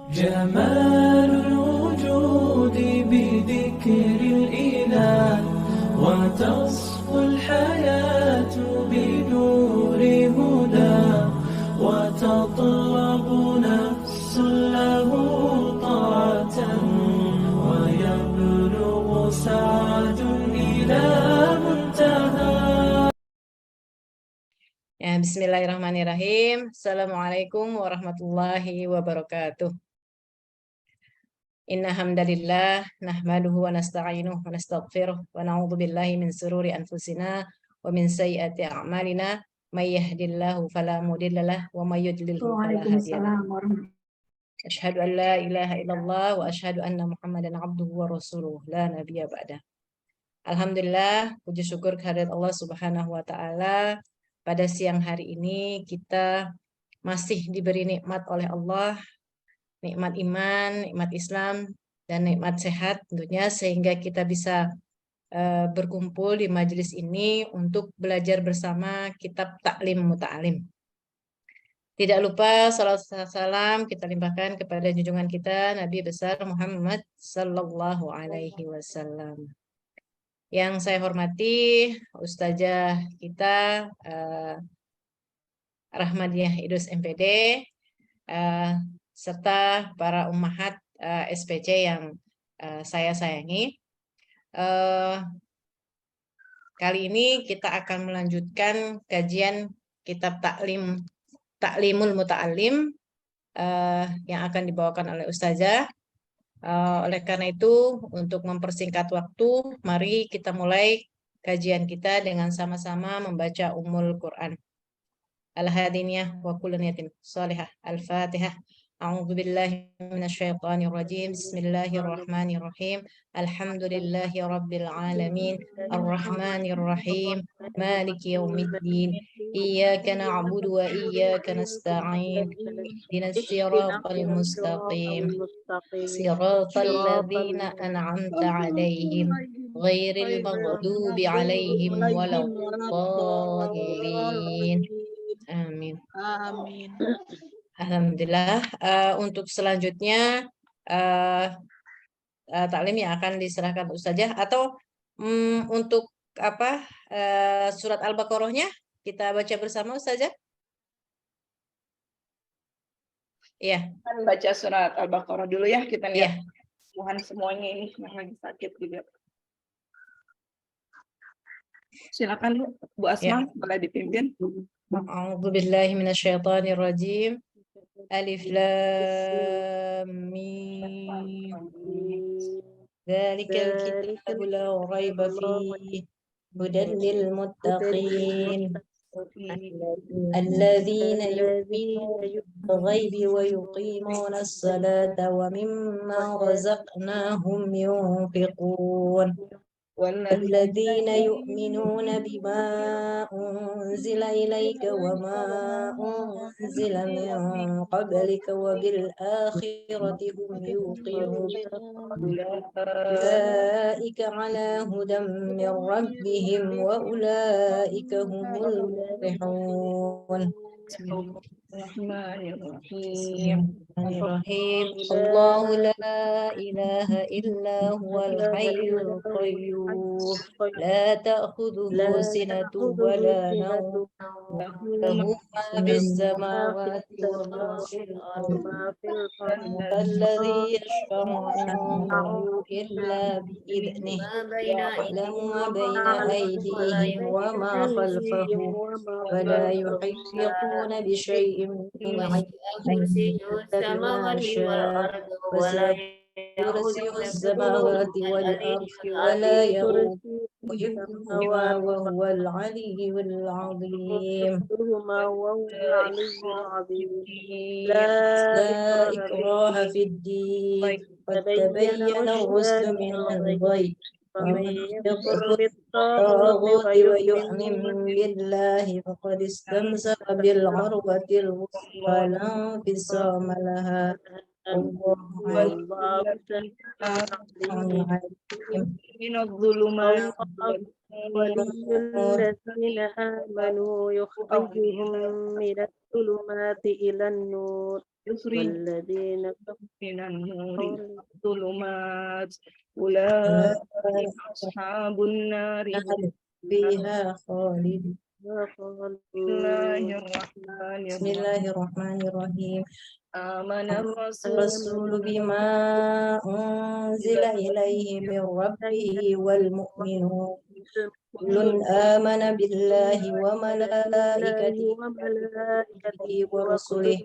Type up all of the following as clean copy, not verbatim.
جمال الوجود بذكر الإله وتصفو الحياة بنور هدى وتطلب نفس له طاعة ويبلغ سعد إلى منتهى. Ya, bismillahirrahmanirrahim. Assalamualaikum warahmatullahi wabarakatuh. Inna hamdalillah nahmaduhu wa nasta'inuhu wa nastaghfiruh wa na'udzu billahi min sururi anfusina wa min sayyiati a'malina may yahdihillahu fala mudilla lahu wa may yudlilhu fala hadiya lahu. Asyhadu an la ilaha illallah wa asyhadu anna Muhammadan abduhu wa rasuluh la nabiyya ba'da. Alhamdulillah, puji syukur kehadirat Allah Subhanahu wa taala. Pada siang hari ini kita masih diberi nikmat oleh Allah, nikmat iman, nikmat Islam, dan nikmat sehat tentunya, sehingga kita bisa berkumpul di majelis ini untuk belajar bersama kitab Ta'lim Muta'alim. Tidak lupa salat salam kita limpahkan kepada junjungan kita Nabi besar Muhammad sallallahu alaihi wasallam. Yang saya hormati Ustazah kita Rahmadiah Idrus MPD serta para ummahat SPC yang saya sayangi. Kali ini kita akan melanjutkan kajian kitab Ta'limul Muta'alim yang akan dibawakan oleh Ustazah. Oleh karena itu, untuk mempersingkat waktu, mari kita mulai kajian kita dengan sama-sama membaca Ummul Quran. Al-Hadiniyah wa kullu niyatin salihah. Al-Fatihah. A'udzu billahi minasyaitonir rajim. Bismillahirrahmanirrahim. Alhamdulillahi rabbil alamin. Arrahmanir rahim. Maliki yaumiddin. Iyyaka na'budu wa iyyaka nasta'in. Ihdinas siratal mustaqim. Siratal ladzina an'amta 'alaihim ghairil maghdubi 'alaihim waladdallin. Amin. Amin. Alhamdulillah. Untuk selanjutnya taklim yang akan diserahkan Ustazah, atau untuk apa surat Al-Baqarahnya kita baca bersama Ustazah? Iya. Kan baca surat Al-Baqarah dulu ya, kita lihat. Iya. Tuhan semuanya ini yang lagi sakit juga. Silakan Bu Asma, boleh dipimpin. A'udzu billahi minasyaitonir rajim. Alif lam mim. Dzalikal kitabu la raiba fihi hudan lil muttaqin alladzina yu'minuna bil ghaibi wa yuqimuna as-salata wa mimma razaqnahum yunfiqun. والذين يؤمنون بما أنزل إليك وما أنزل من قبلك وبالآخرة هم يوقنون أولئك على هدى من ربهم وأولئك هم المفلحون. Bismillahirrahmanirrahim. Allahu la ilaha illa huwal hayyul qayyum la ta'khudhuhu sinatun wa la nawm lahu ma fis samawati wa ma fil ardi alladhi yashfa'u 'indahu illa bi idhnihi ya'lamu ma bayna aydihim wa ma khalfahum wa la yuhituna bi shay'in min 'ilmihi illa bima sha'a وسع كرسيه السماوات والأرض ولا يؤوده حفظهما وهو العلي العظيم. لا إكراه في الدين قد تبين الرشد من الغي ومن يكفر بالطاغوت ويؤمن بالله فقد استمسك بالعروة الوثقى لا انفصام لها. من الظلمات الذين آمنوا يخرجهم من الظلمات إلى النور والذين من النور الظلمات أولئك أصحاب النار فيها خالد. بسم الله الرحمن الرحيم آمن الرسول بما أنزل إليه من ربه والمؤمنون كل آمن بالله وملائكته ورسله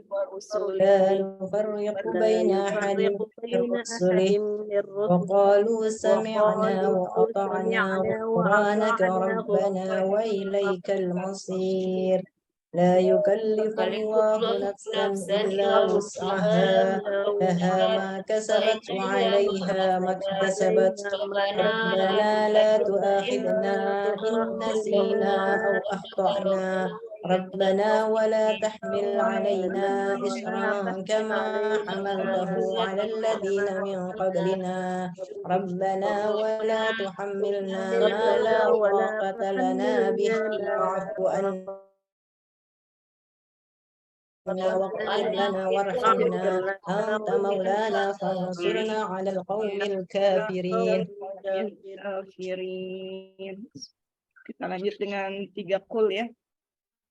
لا نفرق بين أحد من رسله وقالوا سمعنا وأطعنا غفرانك ربنا وإليك المصير لا يكلف الله نفسا إلا وسعها لها ما كسبت وعليها ما اكتسبت ربنا لا تؤاخذنا إن نسينا أو أخطأنا ربنا ولا تحمل علينا إصرا كما حملته على الذين من قبلنا ربنا ولا تحملنا ما لا طاقة لنا به واعف عنا واغفر لنا وارحمنا أنت مولانا فانصرنا على القوم الكافرين. Kita lanjut dengan 3 qul ya.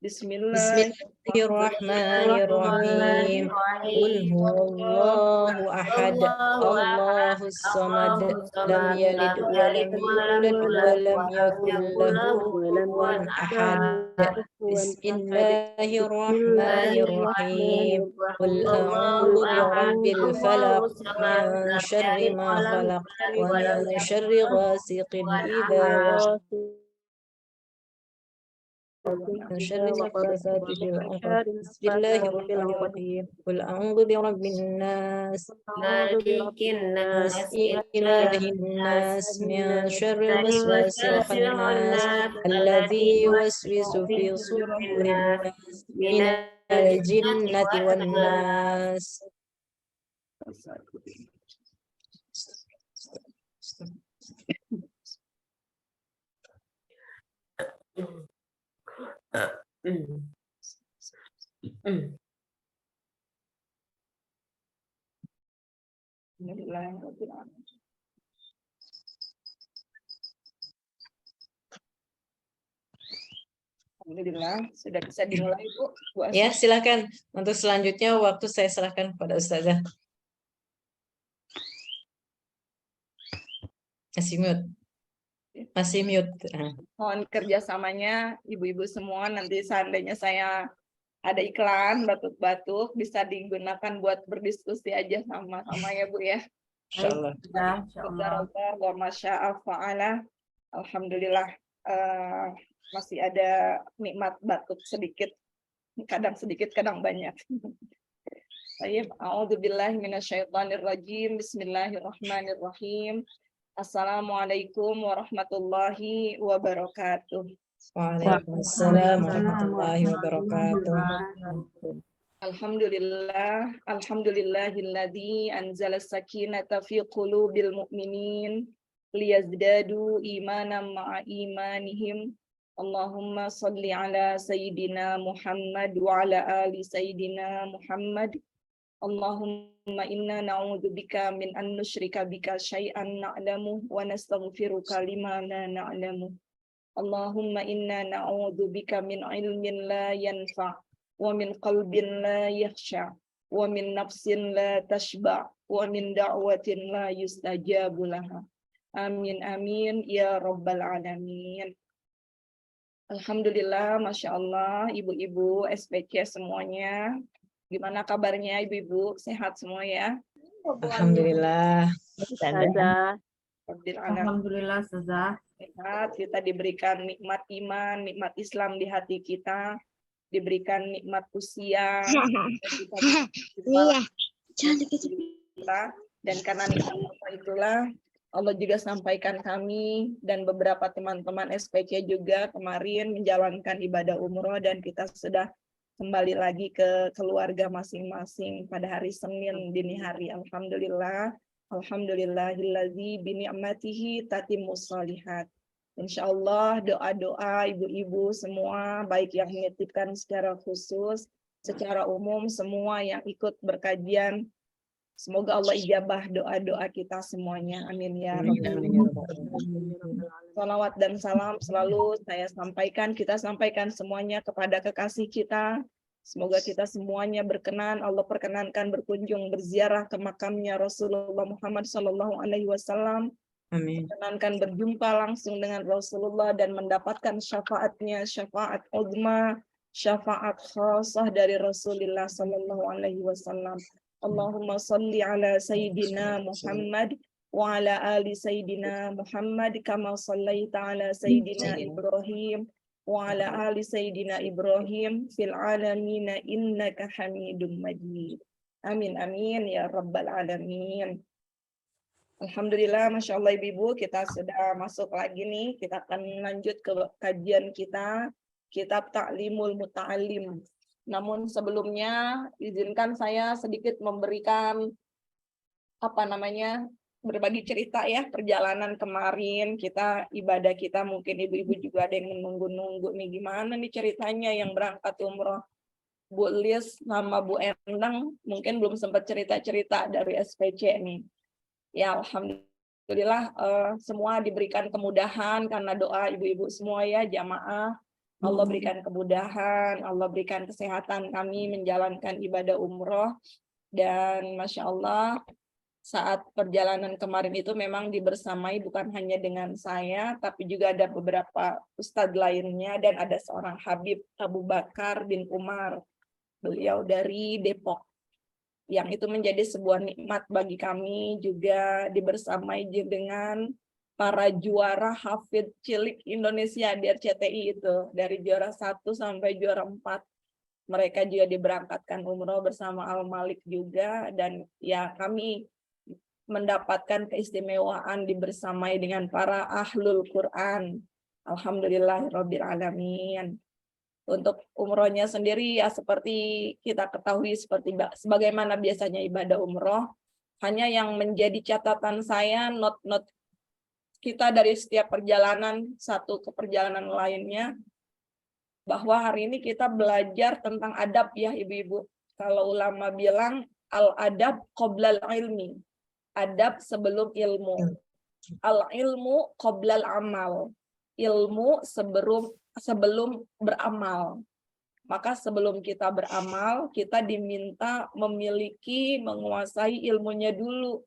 Bismillahirrahmanirrahim. Qul huwallahu ahad, Allahus samad, lam yalid wa lam yulad wa lam yakul lahu kufuwan ahad. Bismillahirrahmanirrahim. Qul a'udzu birabbil falaq min syarri ma khalaq wa min syarri ghasiqin idza waqab من شر النفاثات في العقد بسم الله الرحمن الرحيم قل أعوذ برب الناس مالك الناس إله الناس من شر الوسواس الخناس الذي يوسوس في صدور الناس من الجنة والناس. Alhamdulillah, sudah bisa dimulai Bu. Ya, silakan. Untuk selanjutnya waktu saya serahkan kepada Ustazah. Masih mute. Mohon kerjasamanya ibu-ibu semua, nanti seandainya saya ada iklan batuk-batuk bisa digunakan buat berdiskusi aja sama-sama ya Bu ya. Insyaallah. Wa masyaa'a fa'ala. Alhamdulillah masih ada nikmat batuk sedikit. Kadang sedikit, kadang banyak. Baik, a'udzubillahi minasyaitonirrajim. Bismillahirrahmanirrahim. Assalamualaikum warahmatullahi wabarakatuh. Waalaikumsalam warahmatullahi wabarakatuh. Alhamdulillahilladzi anzala sakinata fi qulubil mu'minin liyazdadu imanan ma'a imanihim. Allahumma salli ala sayyidina Muhammad wa ala ali sayyidina Muhammad. Allahumma inna na'udzubika min an nusyrika bika syai'an na'lamu wa nastaghfiruka lima la na'lamu. Allahumma inna na'udzubika min ilmin la yanfa' wa min qalbin la yakhsha' wa min nafsin la tashba' wa min da'watin la yustajabu laha. Amin amin ya rabbal alamin. Alhamdulillah, Masya Allah, ibu-ibu SPC semuanya. Gimana kabarnya ibu-ibu? Sehat semua ya? Alhamdulillah. Alhamdulillah, Ustazah. Sehat, kita diberikan nikmat iman, nikmat Islam di hati kita, diberikan nikmat usia, dan karena nikmat itulah Allah juga sampaikan kami dan beberapa teman-teman SPC juga kemarin menjalankan ibadah umroh dan kita sudah kembali lagi ke keluarga masing-masing pada hari Senin dini hari. Alhamdulillah. Alhamdulillahillazi bini'matihi tatimmus shalihat. Insyaallah doa-doa ibu-ibu semua baik yang menitipkan secara khusus secara umum semua yang ikut berkajian. Semoga Allah ijabah doa-doa kita semuanya. Amin ya Amin, Rabbal amin ya rabbal alamin. alamin. Salawat dan salam selalu kita sampaikan semuanya kepada kekasih kita. Semoga kita semuanya berkenan, Allah perkenankan berkunjung berziarah ke makamnya Rasulullah Muhammad SAW. Amin. Perkenankan berjumpa langsung dengan Rasulullah dan mendapatkan syafaatnya, syafaat uzma, syafaat khasah dari Rasulullah SAW. Allahumma salli ala Sayyidina Muhammad wa ala ali Sayyidina Muhammad kama sallaita ala Sayyidina Ibrahim wa ala ali Sayyidina Ibrahim fil alamina innaka hamidum majid. Amin amin ya rabbal alamin. Alhamdulillah, Masya Allah Ibu-Ibu, kita sudah masuk lagi nih. Kita akan lanjut ke kajian kita, Kitab Ta'limul Muta'alim. Namun sebelumnya, izinkan saya sedikit memberikan berbagi cerita ya, perjalanan kemarin, ibadah kita, mungkin Ibu-Ibu juga ada yang menunggu-nunggu nih, gimana nih ceritanya yang berangkat umroh. Bu Lis sama Bu Endang mungkin belum sempat cerita-cerita dari SPC nih. Ya, alhamdulillah semua diberikan kemudahan karena doa ibu-ibu semua ya jamaah. Allah berikan kemudahan, Allah berikan kesehatan kami menjalankan ibadah umroh. Dan Masya Allah saat perjalanan kemarin itu memang dibersamai bukan hanya dengan saya, tapi juga ada beberapa ustadz lainnya dan ada seorang Habib Abu Bakar bin Umar. Beliau dari Depok. Yang itu menjadi sebuah nikmat bagi kami, juga dibersamai dengan para juara hafidz cilik Indonesia di RCTI itu, dari juara 1 sampai juara 4. Mereka juga diberangkatkan umroh bersama Al Malik juga, dan ya kami mendapatkan keistimewaan dibersamai dengan para ahlul Quran. Alhamdulillahirabbil alamin. Untuk umrohnya sendiri ya seperti kita ketahui sebagaimana biasanya ibadah umroh, hanya yang menjadi catatan saya not kita dari setiap perjalanan satu ke perjalanan lainnya, bahwa hari ini kita belajar tentang adab ya ibu-ibu. Kalau ulama bilang al-adab qoblal ilmi, adab sebelum ilmu, al-ilmu qoblal amal, ilmu sebelum beramal. Maka sebelum kita beramal, kita diminta menguasai ilmunya dulu.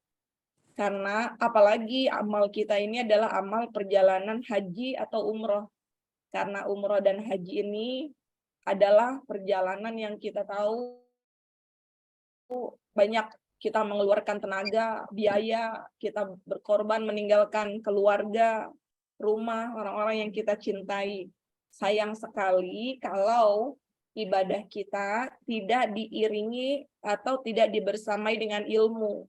Karena apalagi amal kita ini adalah amal perjalanan haji atau umroh. Karena umroh dan haji ini adalah perjalanan yang kita tahu banyak kita mengeluarkan tenaga, biaya, kita berkorban meninggalkan keluarga, rumah, orang-orang yang kita cintai. Sayang sekali kalau ibadah kita tidak diiringi atau tidak dibersamai dengan ilmu.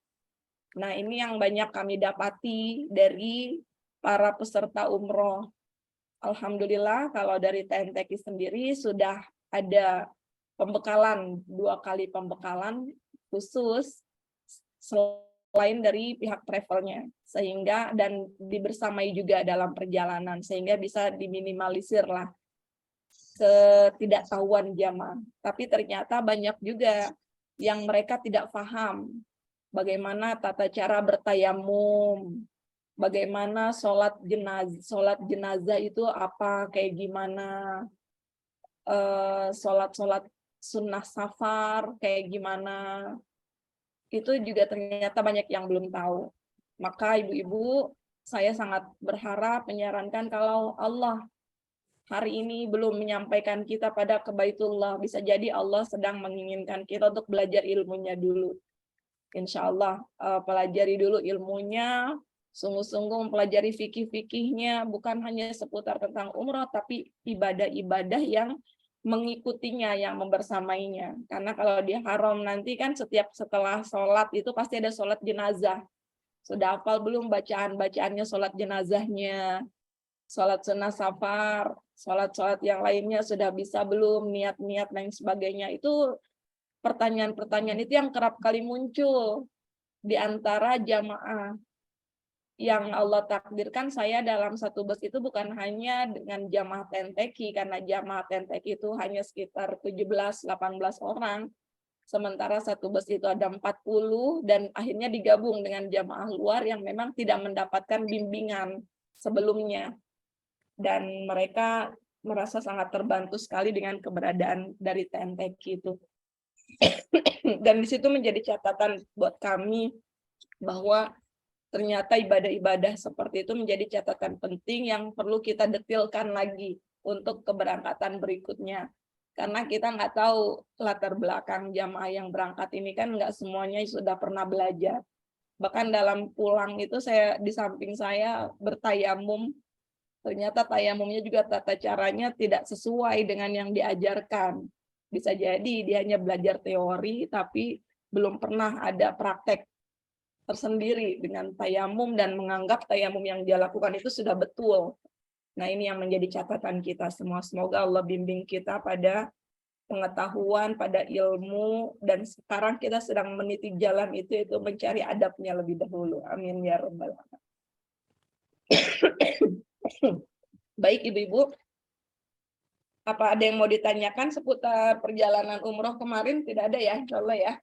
Nah, ini yang banyak kami dapati dari para peserta umroh. Alhamdulillah kalau dari TNTQ sendiri sudah ada pembekalan, 2 kali pembekalan khusus selain dari pihak travelnya, sehingga dan dibersamai juga dalam perjalanan sehingga bisa diminimalisir lah ketidaktahuan jamaah. Tapi ternyata banyak juga yang mereka tidak paham bagaimana tata cara bertayamum, bagaimana sholat jenazah itu apa, kayak gimana, sholat sunnah safar kayak gimana. Itu juga ternyata banyak yang belum tahu. Maka ibu-ibu, saya sangat berharap menyarankan kalau Allah hari ini belum menyampaikan kita pada ke Baitullah, bisa jadi Allah sedang menginginkan kita untuk belajar ilmunya dulu. Insya Allah pelajari dulu ilmunya, sungguh-sungguh mempelajari fikih-fikihnya, bukan hanya seputar tentang umroh, tapi ibadah-ibadah yang mengikutinya, yang membersamainya. Karena kalau di haram nanti kan setelah sholat itu pasti ada sholat jenazah. Sudah hafal belum bacaan-bacaannya sholat jenazahnya, sholat sunnah safar, sholat-sholat yang lainnya sudah bisa belum, niat-niat dan sebagainya. Itu pertanyaan-pertanyaan itu yang kerap kali muncul di antara jamaah. yang Allah takdirkan saya dalam satu bus itu bukan hanya dengan jamaah TNTQ, karena jamaah TNTQ itu hanya sekitar 17-18 orang. Sementara satu bus itu ada 40 dan akhirnya digabung dengan jamaah luar yang memang tidak mendapatkan bimbingan sebelumnya. Dan mereka merasa sangat terbantu sekali dengan keberadaan dari TNTQ itu. Dan di situ menjadi catatan buat kami bahwa ternyata ibadah-ibadah seperti itu menjadi catatan penting yang perlu kita detilkan lagi untuk keberangkatan berikutnya. Karena kita nggak tahu latar belakang jamaah yang berangkat ini kan nggak semuanya sudah pernah belajar. Bahkan dalam pulang itu saya di samping saya bertayamum, ternyata tayamumnya juga tata caranya tidak sesuai dengan yang diajarkan. Bisa jadi dia hanya belajar teori tapi belum pernah ada praktek tersendiri dengan tayamum dan menganggap tayamum yang dia lakukan itu sudah betul. Nah, ini yang menjadi catatan kita semua. Semoga Allah bimbing kita pada pengetahuan, pada ilmu, dan sekarang kita sedang meniti jalan itu mencari adabnya lebih dahulu. Amin ya rabbal alamin. Baik Ibu-ibu, apa ada yang mau ditanyakan seputar perjalanan umroh kemarin? Tidak ada ya, insya Allah ya.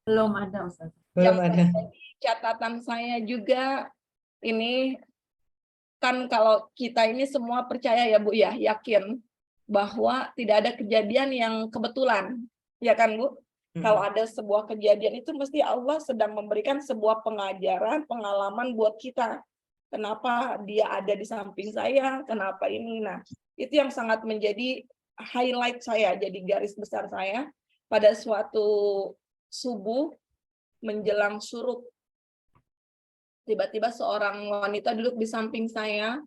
Belum ada, Ustaz. Belum ada. Catatan saya juga ini kan kalau kita ini semua percaya ya Bu ya, yakin bahwa tidak ada kejadian yang kebetulan, ya kan Bu? Kalau ada sebuah kejadian itu mesti Allah sedang memberikan sebuah pengajaran, pengalaman buat kita. Kenapa dia ada di samping saya, kenapa ini. Nah, itu yang sangat menjadi highlight saya, jadi garis besar saya pada suatu subuh menjelang syuruk. Tiba-tiba seorang wanita duduk di samping saya.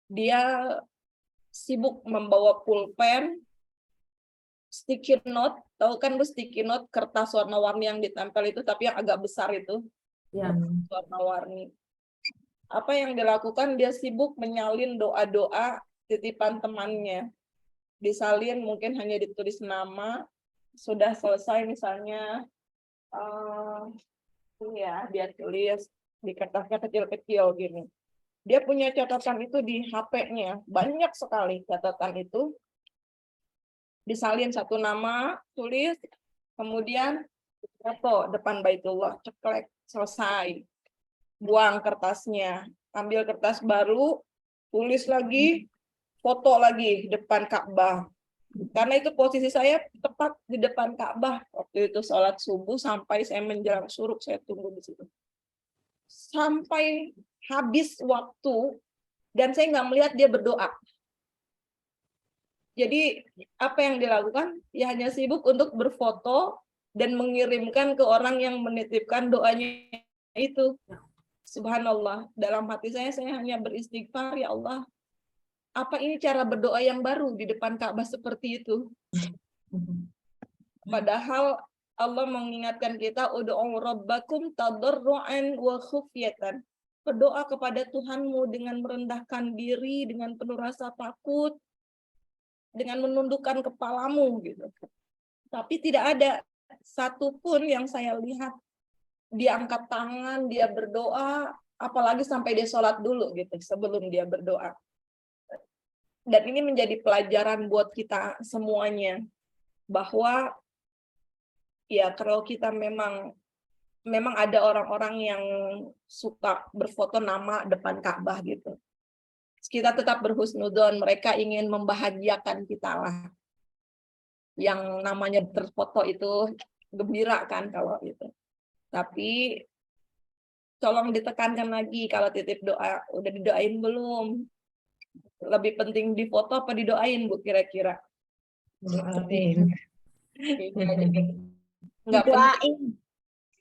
Dia sibuk membawa pulpen, sticky note. Tahu kan Bu sticky note, kertas warna-warni yang ditempel itu, tapi yang agak besar itu. Ya. Warna-warni. Apa yang dilakukan? Dia sibuk menyalin doa-doa titipan temannya. Disalin mungkin hanya ditulis nama. Sudah selesai misalnya, ya dia tulis di kertasnya kecil-kecil gini. Dia punya catatan itu di HP-nya, banyak sekali catatan itu. Disalin satu nama, tulis, kemudian foto depan Baitullah, ceklek, selesai. Buang kertasnya, ambil kertas baru, tulis lagi, foto lagi depan Ka'bah. Karena itu posisi saya tepat di depan Ka'bah waktu itu sholat subuh sampai saya menjelang syuruk, saya tunggu di situ. Sampai habis waktu dan saya nggak melihat dia berdoa. Jadi apa yang dilakukan? Ya hanya sibuk untuk berfoto dan mengirimkan ke orang yang menitipkan doanya itu. Subhanallah, dalam hati saya hanya beristighfar, ya Allah. Apa ini cara berdoa yang baru di depan Ka'bah seperti itu? Padahal Allah mengingatkan kita, ud'u rabbakum tadarruan wa khufyatan. Berdoa kepada Tuhanmu dengan merendahkan diri, dengan penuh rasa takut, dengan menundukkan kepalamu gitu. Tapi tidak ada satupun yang saya lihat dia angkat tangan, dia berdoa, apalagi sampai dia sholat dulu gitu sebelum dia berdoa. Dan ini menjadi pelajaran buat kita semuanya bahwa ya kalau kita memang ada orang-orang yang suka berfoto nama depan Ka'bah gitu. Kita tetap berhusnudzon, mereka ingin membahagiakan kita lah. Yang namanya terfoto itu gembira kan kalau itu. Tapi tolong ditekankan lagi kalau titip doa, udah didoain belum? Lebih penting difoto apa didoain Bu kira-kira? Doain.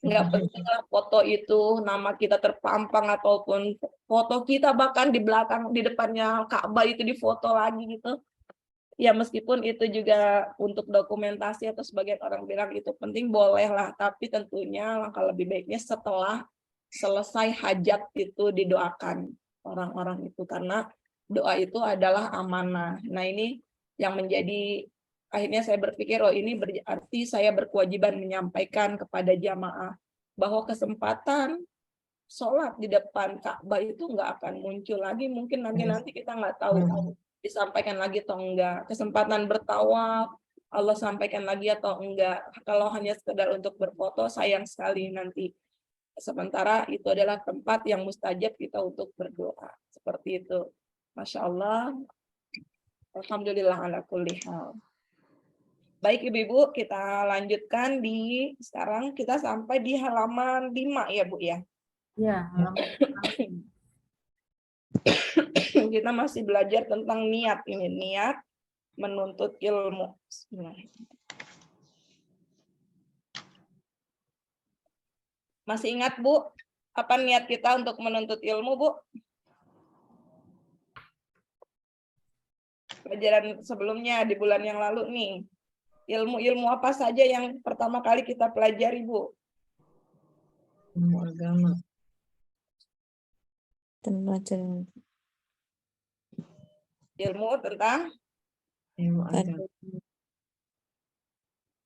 Nggak penting lah foto itu nama kita terpampang ataupun foto kita bahkan di belakang di depannya Ka'bah itu difoto lagi gitu. Ya meskipun itu juga untuk dokumentasi atau sebagian orang bilang itu penting, boleh lah, tapi tentunya langkah lebih baiknya setelah selesai hajat itu didoakan orang-orang itu, karena doa itu adalah amanah. Nah ini yang menjadi, akhirnya saya berpikir, oh ini berarti saya berkewajiban menyampaikan kepada jamaah bahwa kesempatan sholat di depan Ka'bah itu nggak akan muncul lagi. Mungkin nanti kita nggak tahu disampaikan lagi atau enggak. Kesempatan bertawaf Allah sampaikan lagi atau enggak. Kalau hanya sekedar untuk berfoto, sayang sekali nanti. Sementara itu adalah tempat yang mustajab kita untuk berdoa. Seperti itu. Masya Allah. Alhamdulillah ala kulli hal. Baik Ibu-Ibu, kita lanjutkan sekarang kita sampai di halaman 5 ya Bu ya. Ya, Kita masih belajar tentang niat ini, niat menuntut ilmu. Masih ingat Bu, apa niat kita untuk menuntut ilmu Bu? Pelajaran sebelumnya di bulan yang lalu nih. Ilmu-ilmu apa saja yang pertama kali kita pelajari Bu? Ilmu agama. Ilmu tentang Ilmu agama.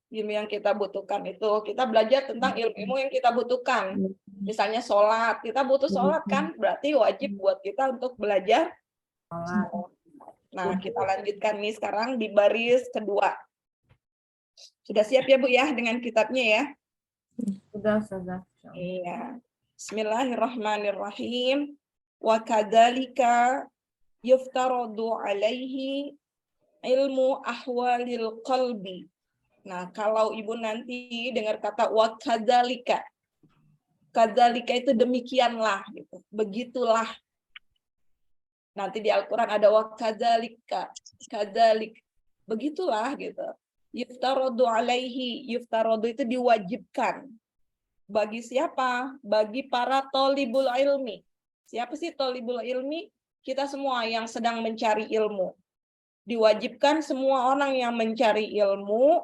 ilmu yang kita butuhkan itu. Kita belajar tentang ilmu yang kita butuhkan. Misalnya sholat, kita butuh sholat kan, berarti wajib buat kita untuk belajar. Nah, kita lanjutkan nih sekarang di baris kedua. Sudah siap ya Bu ya dengan kitabnya ya? sudah. Iya. Bismillahirrahmanirrahim. Wa kadzalika yuftaradu alaihi ilmu ahwalil qalbi. Nah, kalau Ibu nanti dengar kata wa kadzalika. Kadzalika itu demikianlah gitu. Begitulah. Nanti di Al-Qur'an ada wa kadzalika. Kadzalik. Begitulah gitu. Yuftaradu alaihi. Yuftaradu itu diwajibkan. Bagi siapa? Bagi para thalibul ilmi. Siapa sih thalibul ilmi? Kita semua yang sedang mencari ilmu. Diwajibkan semua orang yang mencari ilmu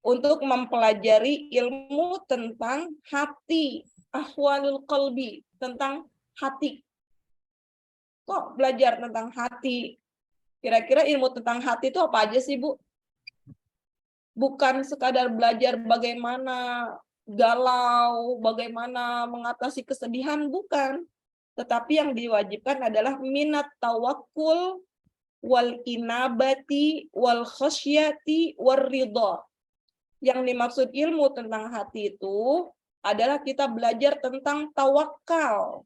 untuk mempelajari ilmu tentang hati, ahwalul qalbi, tentang hati. Kok belajar tentang hati? Kira-kira ilmu tentang hati itu apa aja sih, Bu? Bukan sekadar belajar bagaimana galau, bagaimana mengatasi kesedihan, bukan. Tetapi yang diwajibkan adalah minat tawakkul wal inabati wal khasyati war ridha. Yang dimaksud ilmu tentang hati itu adalah kita belajar tentang tawakal.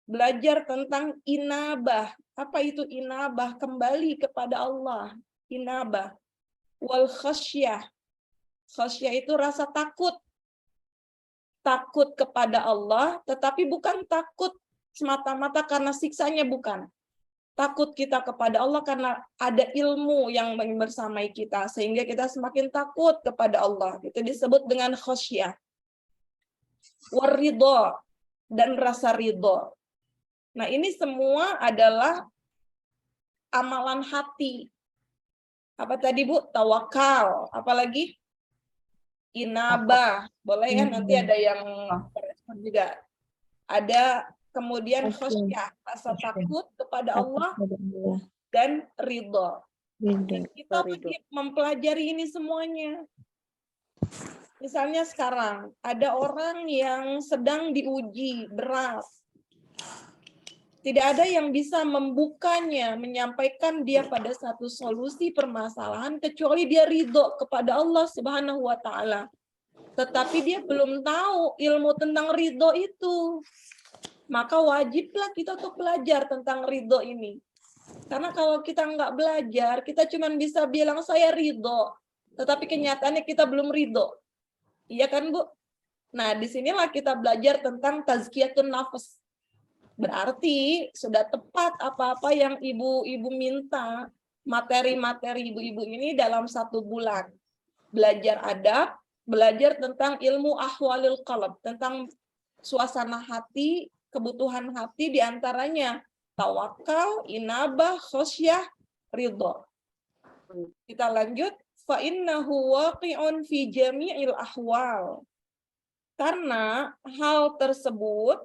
Belajar tentang inabah. Apa itu inabah? Kembali kepada Allah. Inabah. Wal khasyah. Khasyah itu rasa takut. Takut kepada Allah, tetapi bukan takut semata-mata karena siksanya, bukan. Takut kita kepada Allah karena ada ilmu yang bersamai kita, sehingga kita semakin takut kepada Allah. Itu disebut dengan khasyah. Waridho, dan rasa ridho. Nah, ini semua adalah amalan hati. Apa tadi, Bu? Tawakal. Apalagi? Inabah. Boleh ya, nanti ada yang berespon juga. Ada kemudian khasyah, rasa takut kepada Allah dan ridho. Dan kita wajib mempelajari ini semuanya. Misalnya sekarang ada orang yang sedang diuji berat. Tidak ada yang bisa membukanya, menyampaikan dia pada satu solusi permasalahan kecuali dia ridho kepada Allah Subhanahu wa Ta'ala. Tetapi dia belum tahu ilmu tentang ridho itu. Maka wajiblah kita untuk belajar tentang ridho ini. Karena kalau kita nggak belajar, kita cuma bisa bilang saya ridho. Tetapi kenyataannya kita belum ridho. Iya kan, Bu? Nah, disinilah kita belajar tentang tazkiyatun nafas. Berarti sudah tepat apa-apa yang ibu-ibu minta, materi-materi ibu-ibu ini dalam 1 bulan. Belajar adab, belajar tentang ilmu ahwalil qalb, tentang suasana hati, kebutuhan hati, diantaranya tawakal, inabah, khosyah, ridho. Kita lanjut. Fa innahu waqi'un fi jami'il ahwal. Karena hal tersebut,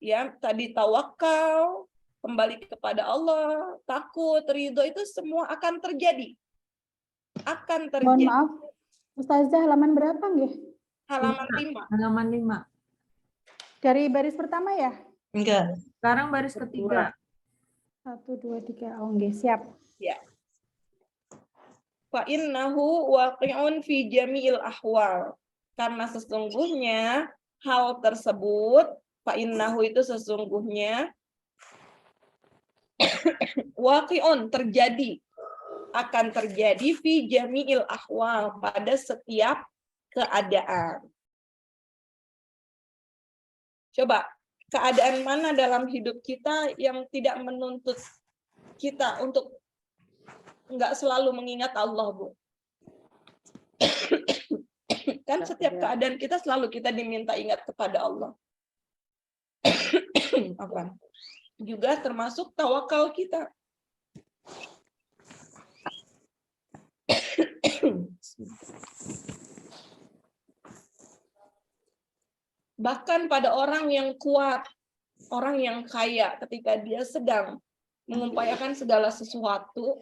ya tadi tawakal, kembali kepada Allah, takut, ridho, itu semua akan terjadi. Akan terjadi. Mohon maaf, Ustazah halaman berapa nggih? Halaman 5. Halaman 5. Dari baris pertama ya? Enggak. Sekarang baris ketiga. 1, 2, 3. Oh, nggih, siap. Ya. Fa innahu waqi'un fi jami'il ahwal. Karena sesungguhnya hal tersebut, fa innahu itu sesungguhnya waqi'un terjadi, akan terjadi fi jami'il ahwal pada setiap keadaan. Coba, keadaan mana dalam hidup kita yang tidak menuntut kita untuk nggak selalu mengingat Allah, Bu? Kan setiap keadaan kita selalu kita diminta ingat kepada Allah. Apa? Juga termasuk tawakal kita. Bahkan pada orang yang kuat, orang yang kaya, ketika dia sedang mengupayakan segala sesuatu,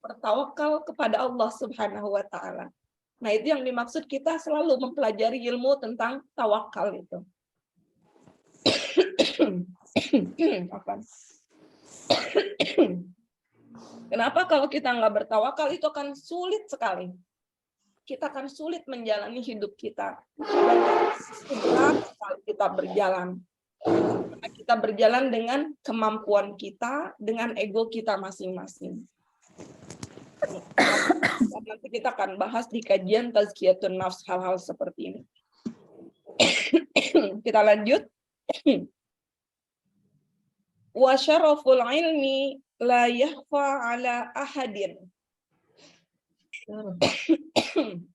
bertawakal kepada Allah Subhanahu wa Ta'ala. Nah, itu yang dimaksud kita selalu mempelajari ilmu tentang tawakal itu. Kenapa kalau kita nggak bertawakal itu akan sulit sekali. Kita akan sulit menjalani hidup kita. Kita berjalan. Kita berjalan dengan kemampuan kita, dengan ego kita masing-masing. Nanti kita akan bahas di kajian Tazkiyatun Nafs hal-hal seperti ini. Kita lanjut. Wa syaraful ilmi la yakhfa ala ahadin.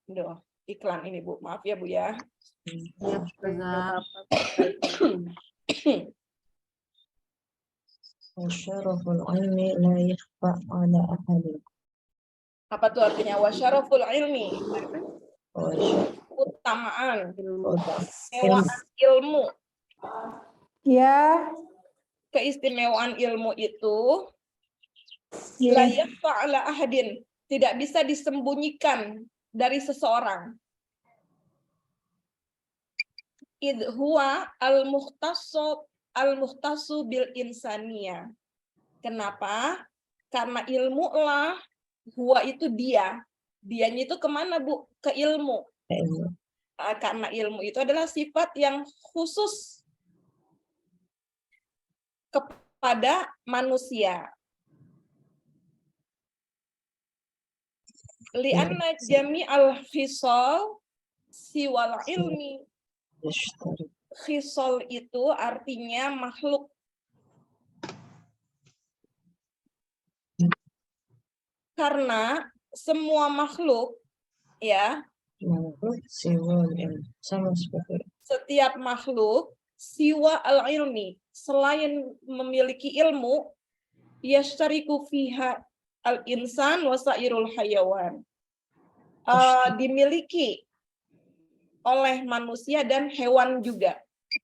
Duh, iklan ini, Bu. Maaf ya, Bu ya. Ya, Ustazah. Wasyaraful ilmi la yakhfa ala ahadin. Apa tuh artinya wasyaraful ilmi? Keutamaan, keistimewaan ilmu. Ya. Keistimewaan ilmu itu la yakhfa ala ahadin, tidak bisa disembunyikan dari seseorang. Idh huwa al-mukhtassu bil insaniyah. Kenapa? Karena ilmu lah, huwa itu dia. Dianya itu kemana, Bu? Ke ilmu. Karena ilmu itu adalah sifat yang khusus kepada manusia. Lianna jami'al khisal siwal ilmi. Khisal itu artinya makhluk. Karena semua makhluk, ya, setiap makhluk siwa al-ilmi, selain memiliki ilmu, yashtariku fiha al-insan wasairul hayawan. Dimiliki oleh manusia dan hewan juga.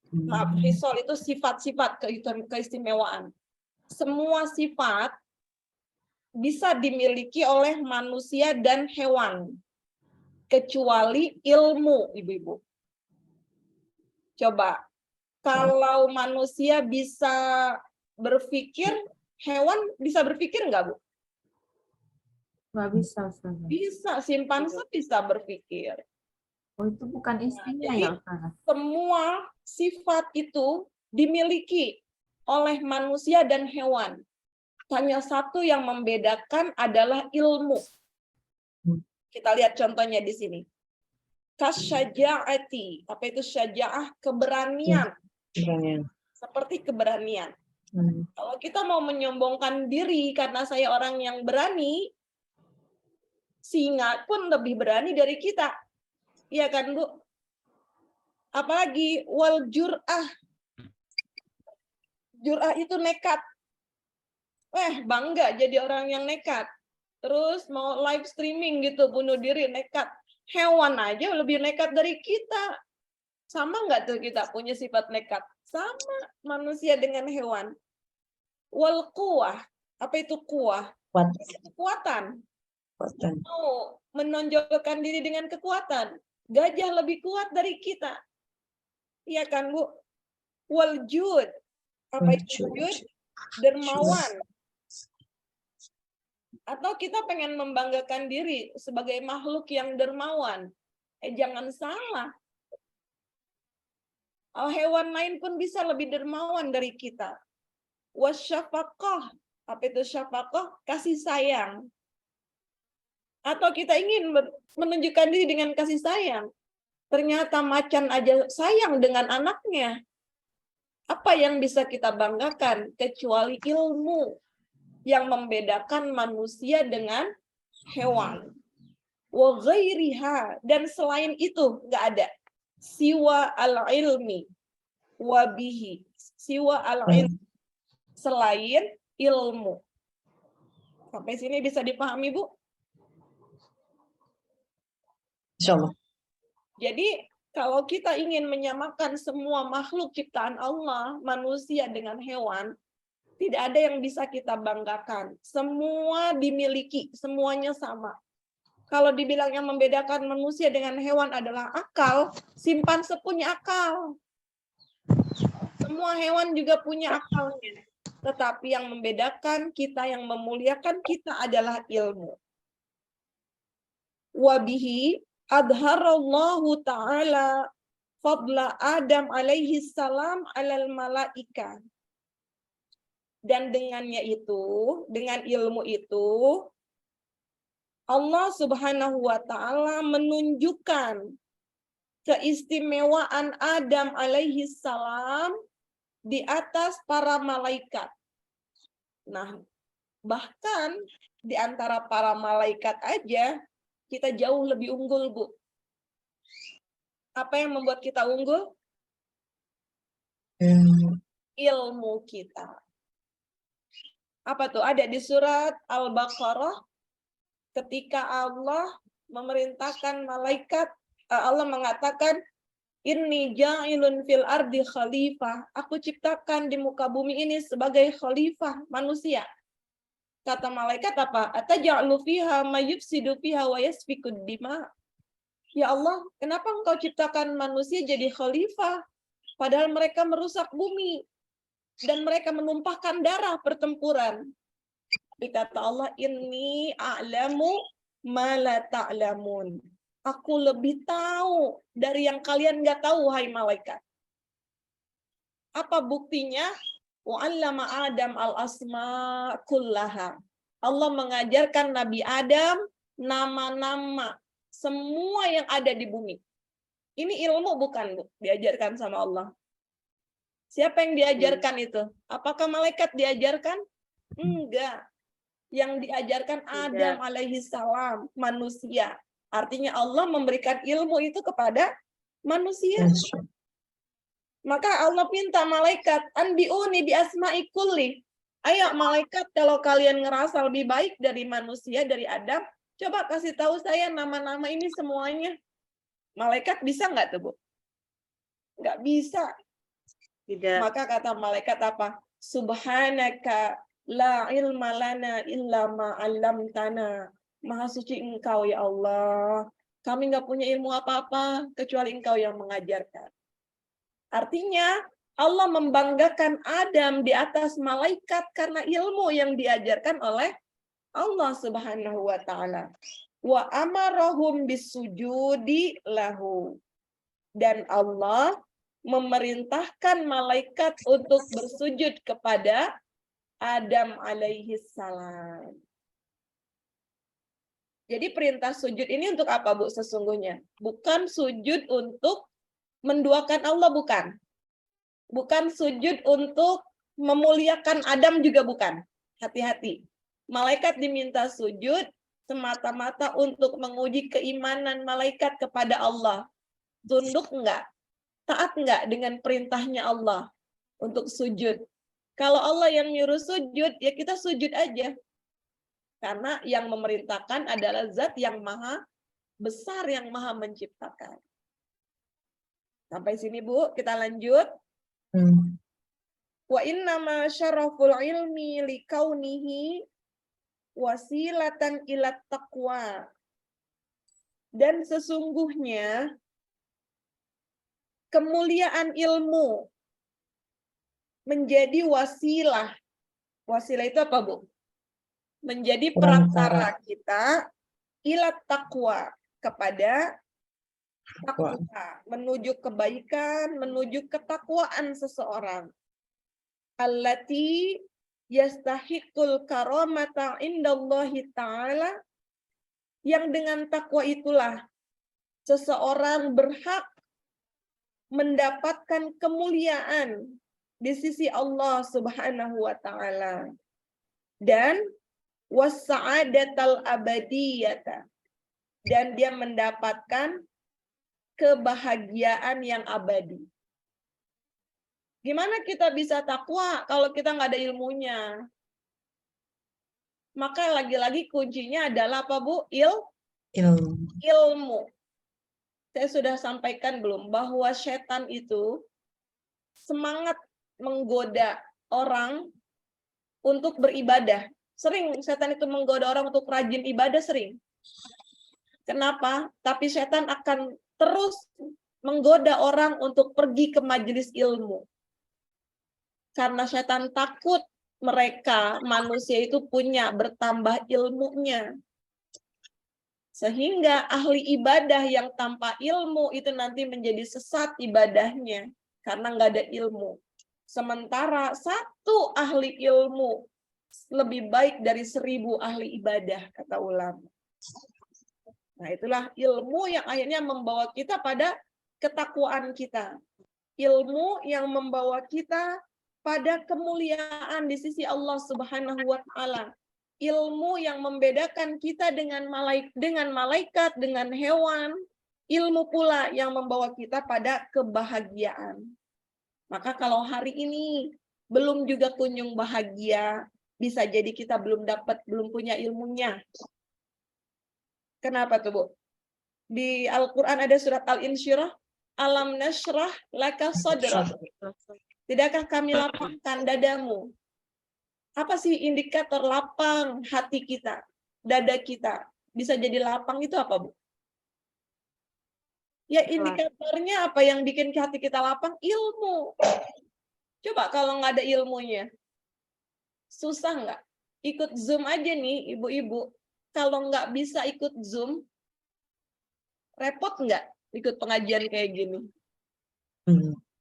Maaf, khisal itu sifat-sifat keistimewaan. Semua sifat bisa dimiliki oleh manusia dan hewan, kecuali ilmu, Ibu-ibu. Coba, kalau manusia bisa berpikir, hewan bisa berpikir nggak, Bu? Nggak bisa, Ustazah. Bisa, simpanse bisa berpikir. Oh, itu bukan istrinya ya, Ustazah? Semua sifat itu dimiliki oleh manusia dan hewan. Hanya satu yang membedakan adalah ilmu. Kita lihat contohnya di sini. Kasyaja'ati. Apa itu syaja'ah? Keberanian. Seperti keberanian. Kalau kita mau menyombongkan diri karena saya orang yang berani, singa pun lebih berani dari kita. Iya kan, Bu? Apalagi wal jur'ah. Jur'ah itu nekat. Bangga jadi orang yang nekat. Terus mau live streaming gitu, bunuh diri, nekat. Hewan aja lebih nekat dari kita. Sama nggak tuh kita punya sifat nekat? Sama manusia dengan hewan. Wal quwah. Apa itu quwah? Kekuatan. Mau menonjolkan diri dengan kekuatan. Gajah lebih kuat dari kita. Iya kan, Bu? Wal jud. Apa itu jud? Dermawan. Atau kita pengen membanggakan diri sebagai makhluk yang dermawan. Jangan salah. Hewan lain pun bisa lebih dermawan dari kita. Wasyafaqah. Apa itu syafaqah? Kasih sayang. Atau kita ingin menunjukkan diri dengan kasih sayang. Ternyata macan aja sayang dengan anaknya. Apa yang bisa kita banggakan kecuali ilmu yang membedakan manusia dengan hewan. Wa ghairiha, dan selain itu nggak ada. Siwa al-ilmi wa bihi. Siwa al-ilmi, selain ilmu. Sampai sini bisa dipahami, Bu? Insyaallah. Jadi kalau kita ingin menyamakan semua makhluk ciptaan Allah, manusia dengan hewan, tidak ada yang bisa kita banggakan. Semua dimiliki, semuanya sama. Kalau dibilang yang membedakan manusia dengan hewan adalah akal, simpanse punya akal. Semua hewan juga punya akalnya. Tetapi yang membedakan kita, yang memuliakan kita adalah ilmu. Wabihi adharallahu ta'ala fadla Adam alaihi salam alal malaika. Dan dengannya itu, dengan ilmu itu, Allah Subhanahu wa ta'ala menunjukkan keistimewaan Adam alaihi salam di atas para malaikat. Nah, bahkan di antara para malaikat aja kita jauh lebih unggul, Bu. Apa yang membuat kita unggul? Ilmu kita. Apa tuh? Ada di surat Al-Baqarah ketika Allah memerintahkan malaikat, Allah mengatakan, Inni ja'ilun fil ardi khalifah. Aku ciptakan di muka bumi ini sebagai khalifah manusia. Kata malaikat apa? Ataja'lu fiha mayyufsidu fiha wa yasfikud dima. Ya Allah, kenapa engkau ciptakan manusia jadi khalifah? Padahal mereka merusak bumi. Dan mereka menumpahkan darah pertempuran. Kata Allah, Inni a'lamu ma la ta'lamun. Aku lebih tahu dari yang kalian nggak tahu, hai malaikat. Apa buktinya? Wa'allama Adam al-asma kullaha. Allah mengajarkan Nabi Adam nama-nama semua yang ada di bumi. Ini ilmu bukan, Bu? Diajarkan sama Allah. Siapa yang diajarkan itu? Apakah malaikat diajarkan? Enggak. Yang diajarkan Adam alaihi salam, manusia. Artinya Allah memberikan ilmu itu kepada manusia. Maka Allah minta malaikat, anbi'uni bi asma'i kulli. Ayo malaikat, kalau kalian ngerasa lebih baik dari manusia, dari Adam, coba kasih tahu saya nama-nama ini semuanya. Malaikat bisa nggak tuh, Bu? Nggak bisa. Tidak. Maka kata malaikat apa? Subhanaka la ilma lana illa ma 'allamtana. Maha suci Engkau ya Allah. Kami nggak punya ilmu apa-apa kecuali Engkau yang mengajarkan. Artinya Allah membanggakan Adam di atas malaikat karena ilmu yang diajarkan oleh Allah Subhanahu wa ta'ala. Wa amarahum bisujudi lahu. Dan Allah memerintahkan malaikat untuk bersujud kepada Adam alaihi salam. Jadi perintah sujud ini untuk apa, Bu, sesungguhnya? Bukan sujud untuk menduakan Allah, bukan. Bukan sujud untuk memuliakan Adam juga bukan. Hati-hati. Malaikat diminta sujud semata-mata untuk menguji keimanan malaikat kepada Allah. Tunduk enggak? Taat enggak dengan perintahnya Allah untuk sujud? Kalau Allah yang nyuruh sujud, ya kita sujud aja. Karena yang memerintahkan adalah zat yang maha besar, yang maha menciptakan. Sampai sini, Bu, kita lanjut. Wa innama syaraful ilmi likaunihi wasilatan ila taqwa. Dan sesungguhnya kemuliaan ilmu menjadi wasilah. Wasilah itu apa, Bu? Menjadi perantara kita ila taqwa, kepada takwa, menuju kebaikan, menuju ketakwaan seseorang. Allati yastahiqul karamata indallahi ta'ala, yang dengan takwa itulah seseorang berhak mendapatkan kemuliaan di sisi Allah Subhanahu wa taala, dan was-sa'adatal abadiyata, dan dia mendapatkan kebahagiaan yang abadi. Gimana kita bisa takwa kalau kita nggak ada ilmunya? Maka lagi-lagi kuncinya adalah apa, Bu? Ilmu. Saya sudah sampaikan belum bahwa setan itu semangat menggoda orang untuk beribadah. Sering setan itu menggoda orang untuk rajin ibadah, sering. Kenapa? Tapi setan akan terus menggoda orang untuk pergi ke majelis ilmu. Karena setan takut mereka, manusia itu bertambah ilmunya. Sehingga ahli ibadah yang tanpa ilmu itu nanti menjadi sesat ibadahnya. Karena nggak ada ilmu. Sementara satu ahli ilmu lebih baik dari 1000 ahli ibadah, kata ulama. Nah, itulah ilmu yang akhirnya membawa kita pada ketakwaan kita. Ilmu yang membawa kita pada kemuliaan di sisi Allah Subhanahu wa taala. Ilmu yang membedakan kita dengan malaikat, dengan hewan. Ilmu pula yang membawa kita pada kebahagiaan. Maka kalau hari ini belum juga kunjung bahagia, bisa jadi kita belum punya ilmunya. Kenapa tuh, Bu? Di Al-Quran ada surat Al-Insyirah, alam nashrah laka sadrak. Tidakkah kami lapangkan dadamu? Apa sih indikator lapang hati kita, dada kita? Bisa jadi lapang itu apa, Bu? Ya indikatornya apa yang bikin hati kita lapang? Ilmu. Coba kalau nggak ada ilmunya, susah nggak? Ikut Zoom aja nih, ibu-ibu. Kalau nggak bisa ikut Zoom, repot nggak ikut pengajian kayak gini?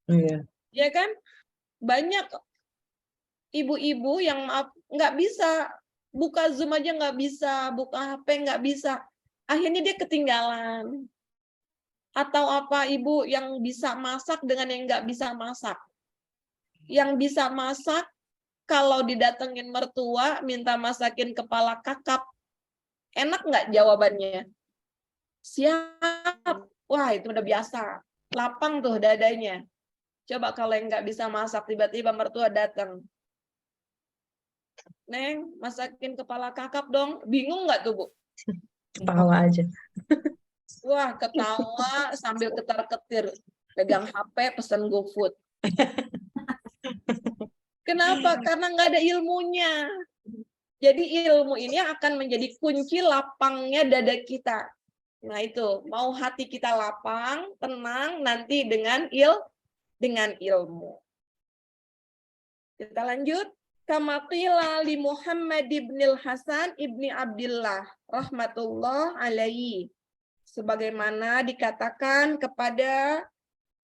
Iya. Ya kan? Banyak ibu-ibu yang nggak bisa, buka Zoom aja nggak bisa, buka HP nggak bisa. Akhirnya dia ketinggalan. Atau apa ibu yang bisa masak dengan yang nggak bisa masak. Yang bisa masak, kalau didatengin mertua, minta masakin kepala kakap, enak nggak jawabannya? Siap. Wah, itu udah biasa. Lapang tuh dadanya. Coba kalau yang nggak bisa masak, tiba-tiba mertua datang. Neng, masakin kepala kakap dong. Bingung nggak tuh, Bu? Ketawa aja. Wah, ketawa sambil ketar-ketir. Pegang HP, pesen GoFood. Kenapa? Karena nggak ada ilmunya. Jadi ilmu ini akan menjadi kunci lapangnya dada kita. Nah itu, mau hati kita lapang, tenang, nanti dengan ilmu. Kita lanjut. Kama qila li Muhammad ibnil Hasan ibni Abdillah rahmatullah alaihi. Sebagaimana dikatakan kepada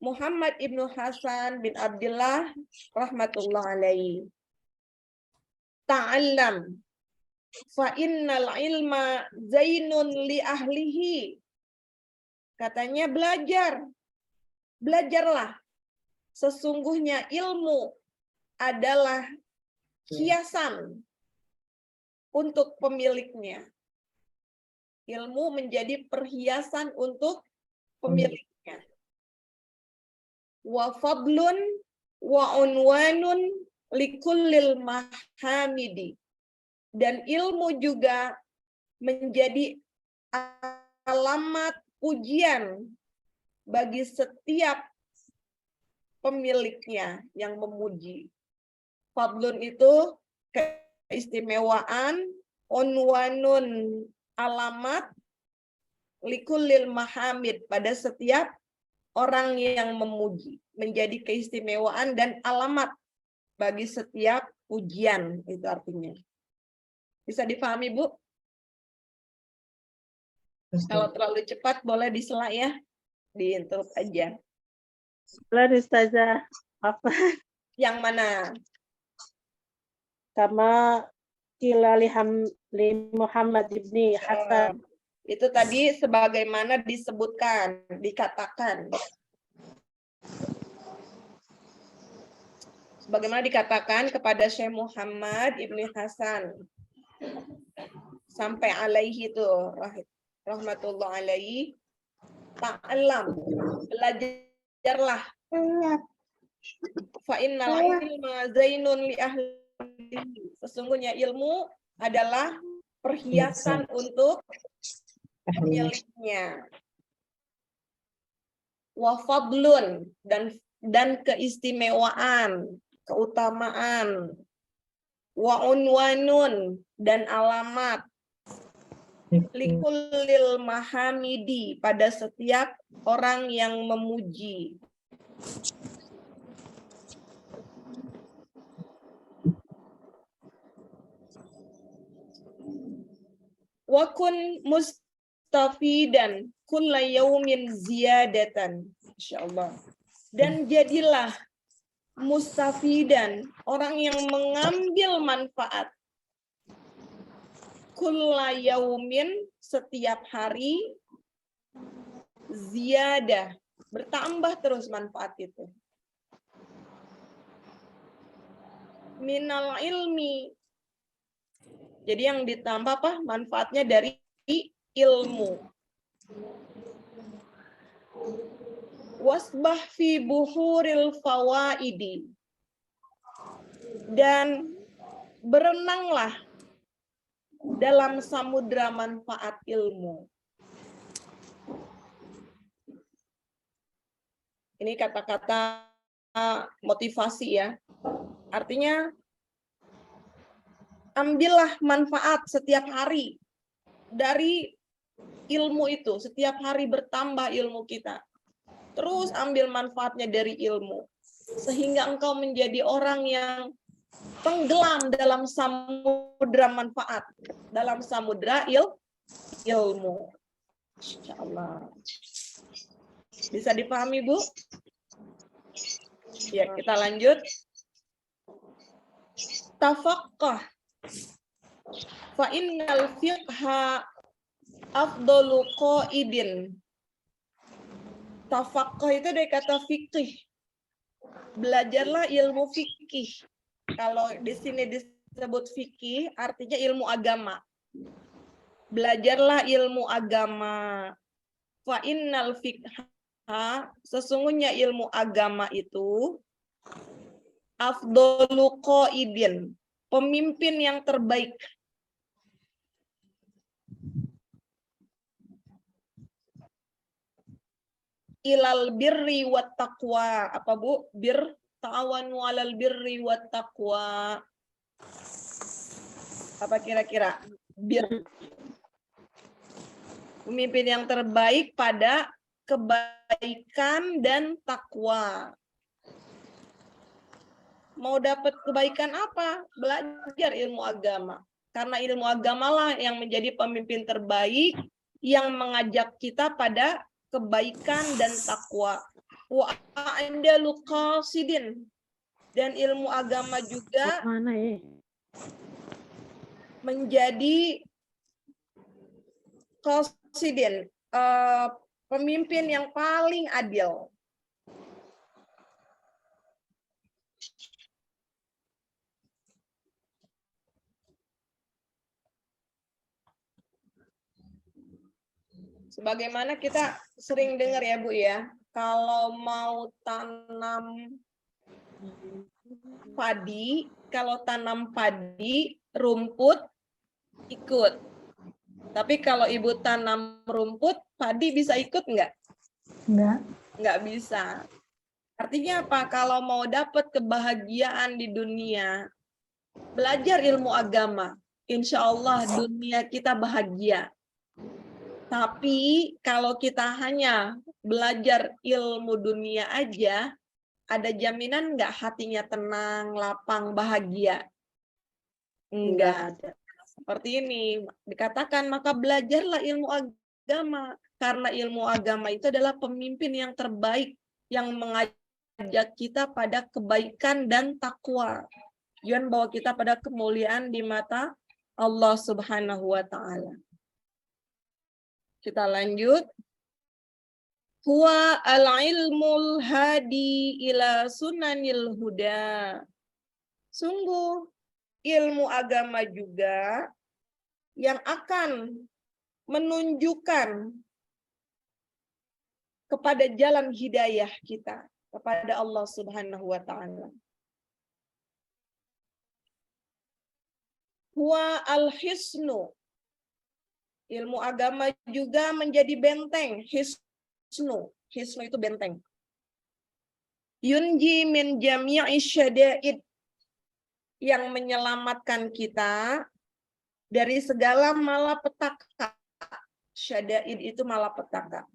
Muhammad ibnu Hasan bin Abdillah rahmatullah alaihi. Ta'allam fa innal ilma zainun li ahlihi. Katanya belajarlah. Sesungguhnya ilmu adalah hiasan untuk pemiliknya. Ilmu menjadi perhiasan untuk pemiliknya. Wa fadlun wa unwanun likullil mahamidi. Dan ilmu juga menjadi alamat pujian bagi setiap pemiliknya yang memuji. Fadlun itu keistimewaan, unwanun alamat, Likullil mahamid, pada setiap orang yang memuji, menjadi keistimewaan dan alamat bagi setiap pujian, itu artinya. Bisa dipahami, Bu? Kalau terlalu cepat boleh disela ya, diinterrupt aja. Boleh Ustazah. Apa? Yang mana? Kama kila li Muhammad ibni Hasan. Itu tadi sebagaimana disebutkan, dikatakan. Sebagaimana dikatakan kepada Syekh Muhammad ibni Hasan. Sampai alaihi itu, rahmatullah alaihi. Ta'alam, belajarlah. Fa innal ilma zainun li ahli. Sesungguhnya ilmu adalah perhiasan untuk pemiliknya. Wa fadlun, dan keistimewaan, keutamaan. Wa unwanun, dan alamat. Likullil mahamidi, pada setiap orang yang memuji. Wa kun mustafidan kulla yaumin ziyadatan. Insyaallah. Dan jadilah mustafidan, orang yang mengambil manfaat. Kulla yaumin, setiap hari. Ziyadah, bertambah terus manfaat itu. Minal ilmi. Jadi yang ditambah apa? Manfaatnya dari ilmu. Wasbah fi buhuril fawaidi. Dan berenanglah dalam samudra manfaat ilmu. Ini kata-kata motivasi ya. Artinya ambillah manfaat setiap hari dari ilmu itu. Setiap hari bertambah ilmu kita. Terus ambil manfaatnya dari ilmu. Sehingga engkau menjadi orang yang tenggelam dalam samudra manfaat. Dalam samudra ilmu. Insyaallah. Bisa dipahami, Bu? Ya, kita lanjut. Tafaqqah. Fa innal fiqha afdalu qaidin. Tafaqqah itu dari kata fikih. Belajarlah ilmu fikih. Kalau di sini disebut fikih, artinya ilmu agama. Belajarlah ilmu agama. Fa innal fiqha, sesungguhnya ilmu agama itu afdalu qaidin, pemimpin yang terbaik. Ilal birri wat taqwa. Apa, Bu? Ta'awanu 'alal birri wat taqwa. Apa kira-kira? Pemimpin yang terbaik pada kebaikan dan takwa. Mau dapat kebaikan apa? Belajar ilmu agama. Karena ilmu agamalah yang menjadi pemimpin terbaik yang mengajak kita pada kebaikan dan takwa. Wa a'dalu qasidin. Dan ilmu agama juga menjadi qasidin, pemimpin yang paling adil. Sebagaimana kita sering dengar ya, Bu ya, kalau mau tanam padi, rumput ikut. Tapi kalau Ibu tanam rumput, padi bisa ikut nggak? Enggak. Nggak bisa. Artinya apa? Kalau mau dapat kebahagiaan di dunia, belajar ilmu agama. Insya Allah dunia kita bahagia. Tapi kalau kita hanya belajar ilmu dunia aja, ada jaminan nggak hatinya tenang, lapang, bahagia? Enggak. Seperti ini dikatakan, maka belajarlah ilmu agama, karena ilmu agama itu adalah pemimpin yang terbaik yang mengajak kita pada kebaikan dan takwa, yang bawa kita pada kemuliaan di mata Allah Subhanahu wa taala. Kita lanjut. Huwa al-ilmul hadi ila sunanil huda. Sungguh ilmu agama juga yang akan menunjukkan kepada jalan hidayah kita kepada Allah Subhanahu wa taala. Huwa al-hisnu. Ilmu agama juga menjadi benteng. Hisnu itu benteng. Yunji min jami'i syada'id, yang menyelamatkan kita dari segala malapetaka. Syada'id itu malapetaka.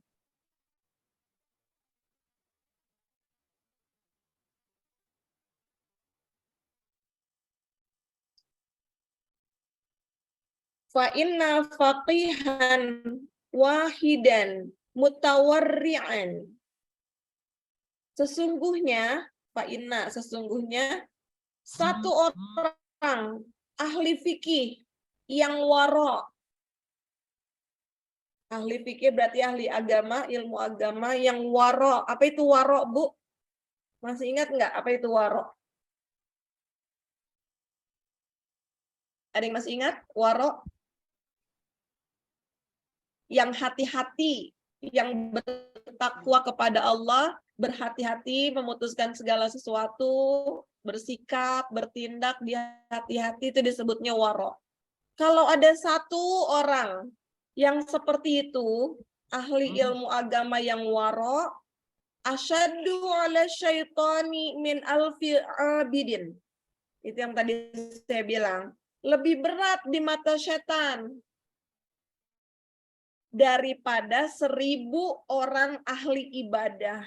Fa inna faqihan wahidan mutawarri'an. Sesungguhnya satu orang ahli fikih yang waro. Ahli fikih berarti ahli agama, ilmu agama yang waro. Apa itu waro, Bu? Masih ingat nggak apa itu waro? Ada yang masih ingat waro? Yang hati-hati, yang bertakwa kepada Allah, berhati-hati memutuskan segala sesuatu, bersikap, bertindak, dia hati-hati, itu disebutnya waro. Kalau ada satu orang yang seperti itu, ahli ilmu agama yang waro, asyaddu ala syaitani min alfi abidin. Itu yang tadi saya bilang. Lebih berat di mata setan daripada 1000 orang ahli ibadah.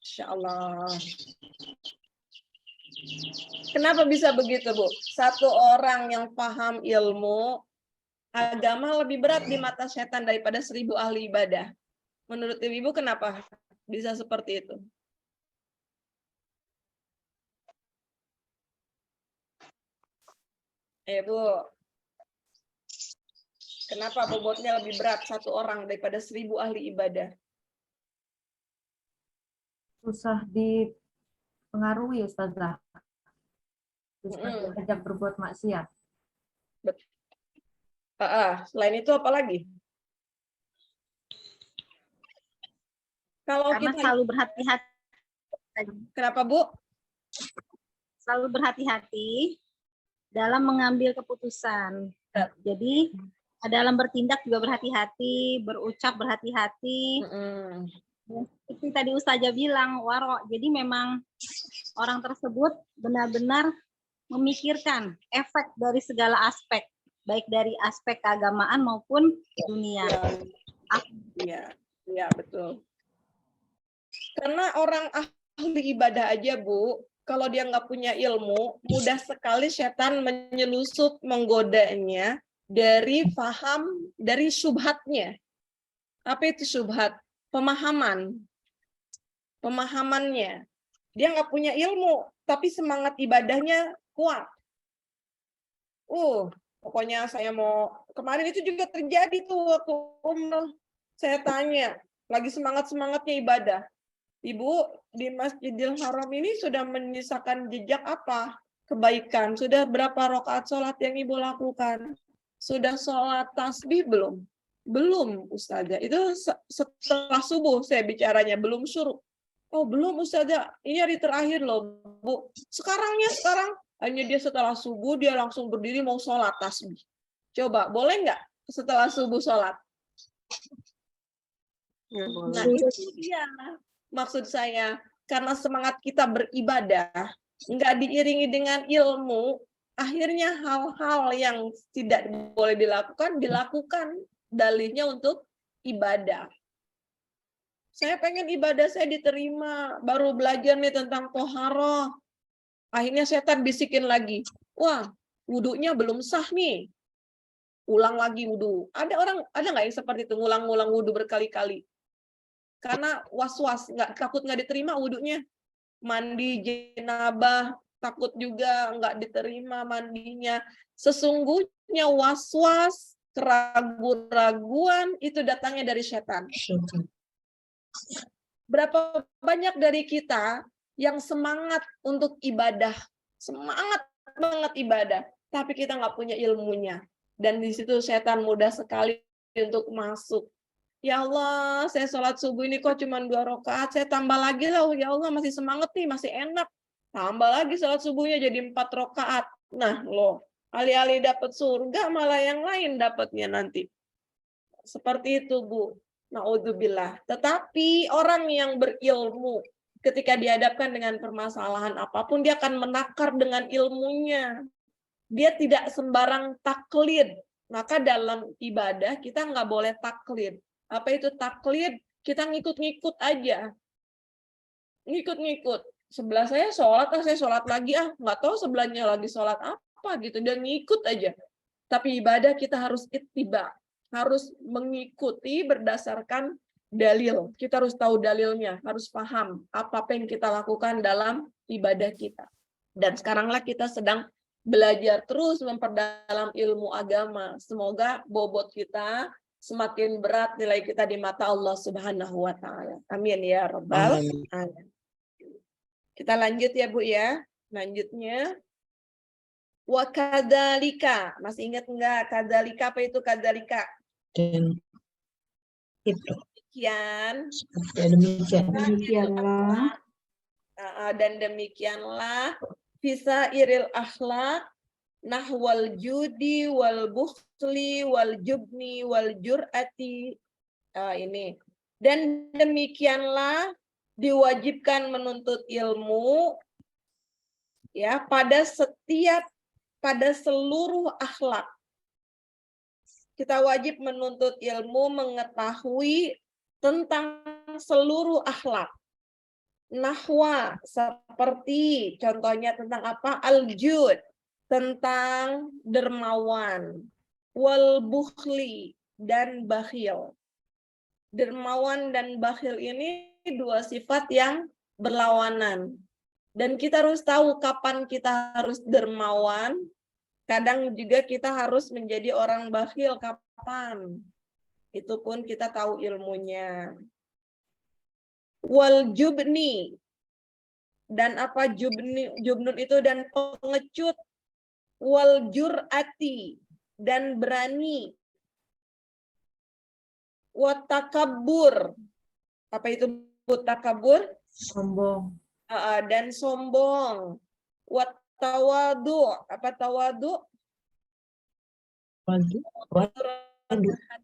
Insya Allah. Kenapa bisa begitu, Bu? Satu orang yang paham ilmu agama lebih berat di mata setan daripada 1000 ahli ibadah. Menurut Ibu kenapa bisa seperti itu? Bu. Kenapa bobotnya lebih berat satu orang daripada 1000 ahli ibadah? Susah dipengaruhi, Ustazah. Susah diajak berbuat maksiat. Selain itu apa lagi? Kalau Karena kita selalu berhati-hati. Kenapa, Bu? Selalu berhati-hati dalam mengambil keputusan. Jadi dalam bertindak juga berhati-hati, berucap berhati-hati. Seperti tadi Ustazah bilang, waro. Jadi memang orang tersebut benar-benar memikirkan efek dari segala aspek, baik dari aspek keagamaan maupun dunia. Iya, betul. Karena orang ahli ibadah aja, Bu, kalau dia nggak punya ilmu, mudah sekali setan menyelusup, menggodanya dari paham, dari syubhatnya. Apa itu syubhat? Pemahamannya. Dia nggak punya ilmu, tapi semangat ibadahnya kuat. Pokoknya saya mau, kemarin itu juga terjadi tuh waktu umroh. Saya tanya, lagi semangat-semangatnya ibadah. Ibu, di Masjidil Haram ini sudah menyisakan jejak apa? Kebaikan. Sudah berapa rakaat sholat yang Ibu lakukan? Sudah sholat tasbih belum? Belum, Ustazah. Itu setelah subuh saya bicaranya, belum syuruk. Oh, belum, Ustazah. Ini hari terakhir loh, Bu. Sekarang hanya dia setelah subuh, dia langsung berdiri mau sholat tasbih. Coba, boleh nggak setelah subuh sholat? Nah, itu dia. Maksud saya, karena semangat kita beribadah, nggak diiringi dengan ilmu, akhirnya hal-hal yang tidak boleh dilakukan, dalihnya untuk ibadah. Saya pengen ibadah saya diterima, baru belajar nih tentang toharoh. Akhirnya setan bisikin lagi, wah wudhunya belum sah nih, ulang lagi wudhu. Ada nggak yang seperti itu, ngulang-ngulang wudhu berkali-kali? Karena was-was, takut nggak diterima wudhunya. Mandi jenabah, takut juga nggak diterima mandinya. Sesungguhnya was-was, keraguan-raguan itu datangnya dari setan. Berapa banyak dari kita yang semangat untuk ibadah, semangat banget ibadah, tapi kita nggak punya ilmunya. Dan di situ setan mudah sekali untuk masuk. Ya Allah, saya sholat subuh ini kok cuma 2 rakaat, saya tambah lagi lah. Ya Allah, masih semangat nih, masih enak. Tambah lagi sholat subuhnya jadi 4 rakaat. Nah, loh, alih-alih dapat surga, malah yang lain dapatnya nanti. Seperti itu, Bu. Na'udzubillah. Tetapi orang yang berilmu, ketika dihadapkan dengan permasalahan apapun, dia akan menakar dengan ilmunya. Dia tidak sembarang taklid. Maka dalam ibadah kita nggak boleh taklid. Apa itu taklid? Kita ngikut-ngikut aja. Ngikut-ngikut. Sebelah saya sholat, saya sholat lagi, nggak tahu sebelahnya lagi sholat apa gitu. Dan ngikut aja. Tapi ibadah kita harus ittiba. Harus mengikuti berdasarkan dalil. Kita harus tahu dalilnya, harus paham apa yang kita lakukan dalam ibadah kita. Dan sekaranglah kita sedang belajar terus memperdalam ilmu agama. Semoga bobot kita semakin berat nilai kita di mata Allah Subhanahu wa taala. Amin ya rabbal alamin. Kita lanjut ya, Bu ya. Lanjutnya wa kadzalika. Masih ingat enggak kadzalika? Apa itu kadzalika? Dan itu Demikianlah. Dan demikianlah bisa iril akhlak nahwal judi wal bukhli wal jubni wal jur'ati. Ini. Dan demikianlah diwajibkan menuntut ilmu ya pada seluruh akhlak. Kita wajib menuntut ilmu, mengetahui tentang seluruh akhlak. Nahwa, seperti contohnya tentang apa? Al-jud, tentang dermawan. Wal bukhli, dan bakhil. Dermawan dan bakhil ini 2 sifat yang berlawanan. Dan kita harus tahu kapan kita harus dermawan, kadang juga kita harus menjadi orang bakhil kapan. Itu pun kita tahu ilmunya. Wal jubni. Dan apa jubnun itu? Dan pengecut. Wal jur'ati. Dan berani. Wa takabbur. Apa itu takabbur? Sombong. Dan sombong. Wa tawadu. Apa tawadu?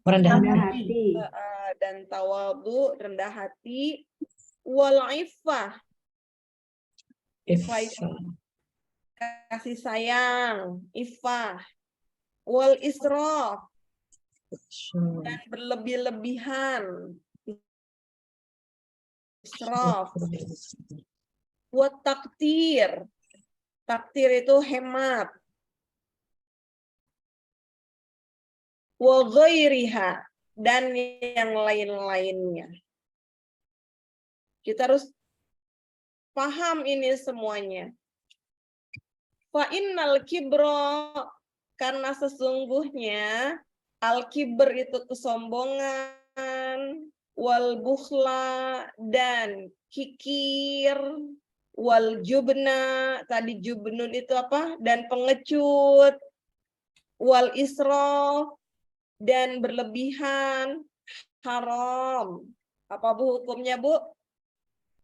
Merendah hati. Dan tawadu, rendah hati. Wal iffah. Kasih sayang. Iffah. Wal israf. Dan berlebih-lebihan. Israf. Wa taktir. Taktir itu hemat. Wa ghairiha, dan yang lain-lainnya. Kita harus paham ini semuanya. Fa innal kibra, karena sesungguhnya al-kibr itu kesombongan, wal bukhla, dan kikir, wal jubna, tadi jubnun itu apa? Dan pengecut, wal israf, dan berlebihan, haram. Apa Bu hukumnya, Bu?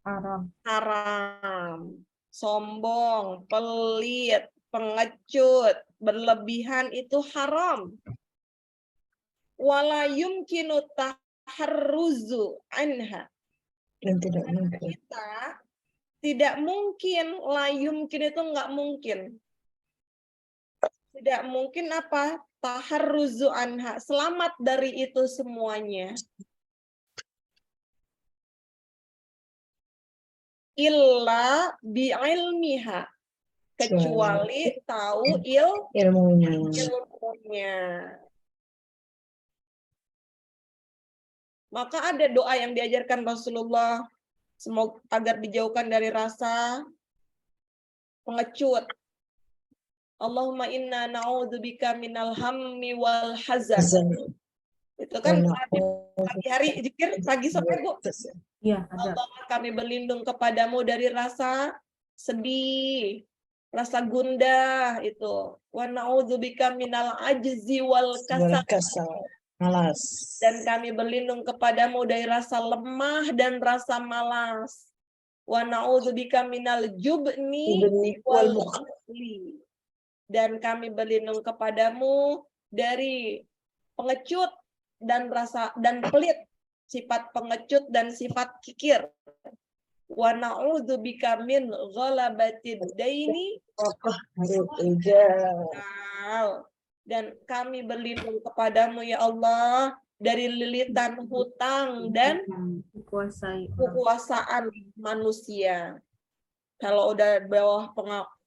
Haram. Haram. Sombong, pelit, pengecut, berlebihan itu haram. Wala yumkinu taharruzu anha. Dan tidak mungkin. Kita tidak mungkin, la yumkin itu enggak mungkin. Tidak mungkin apa? Taharruzu anha, selamat dari itu semuanya. Illa bi'ilmiha, kecuali tahu ilmunya. ilmunya. Maka ada doa yang diajarkan Rasulullah, semoga agar dijauhkan dari rasa pengecut. Allahumma inna na'udzubika minal hammi wal hazan. Itu kan pagi hari zikir pagi sore, Bu. Iya, ada. Allah, kami berlindung kepadamu dari rasa sedih, rasa gundah itu. Wa na'udzubika minal ajzi wal kasal. Malas. Dan kami berlindung kepadamu dari rasa lemah dan rasa malas. Wa na'udzubika minal jubni wal bukhli. Dan kami berlindung kepadamu dari pengecut dan rasa dan pelit, sifat pengecut dan sifat kikir. Wa na'udzubika min ghalabatid daini. Dan kami berlindung kepadamu ya Allah dari lilitan hutang dan kekuasaan manusia. Kalau udah bawah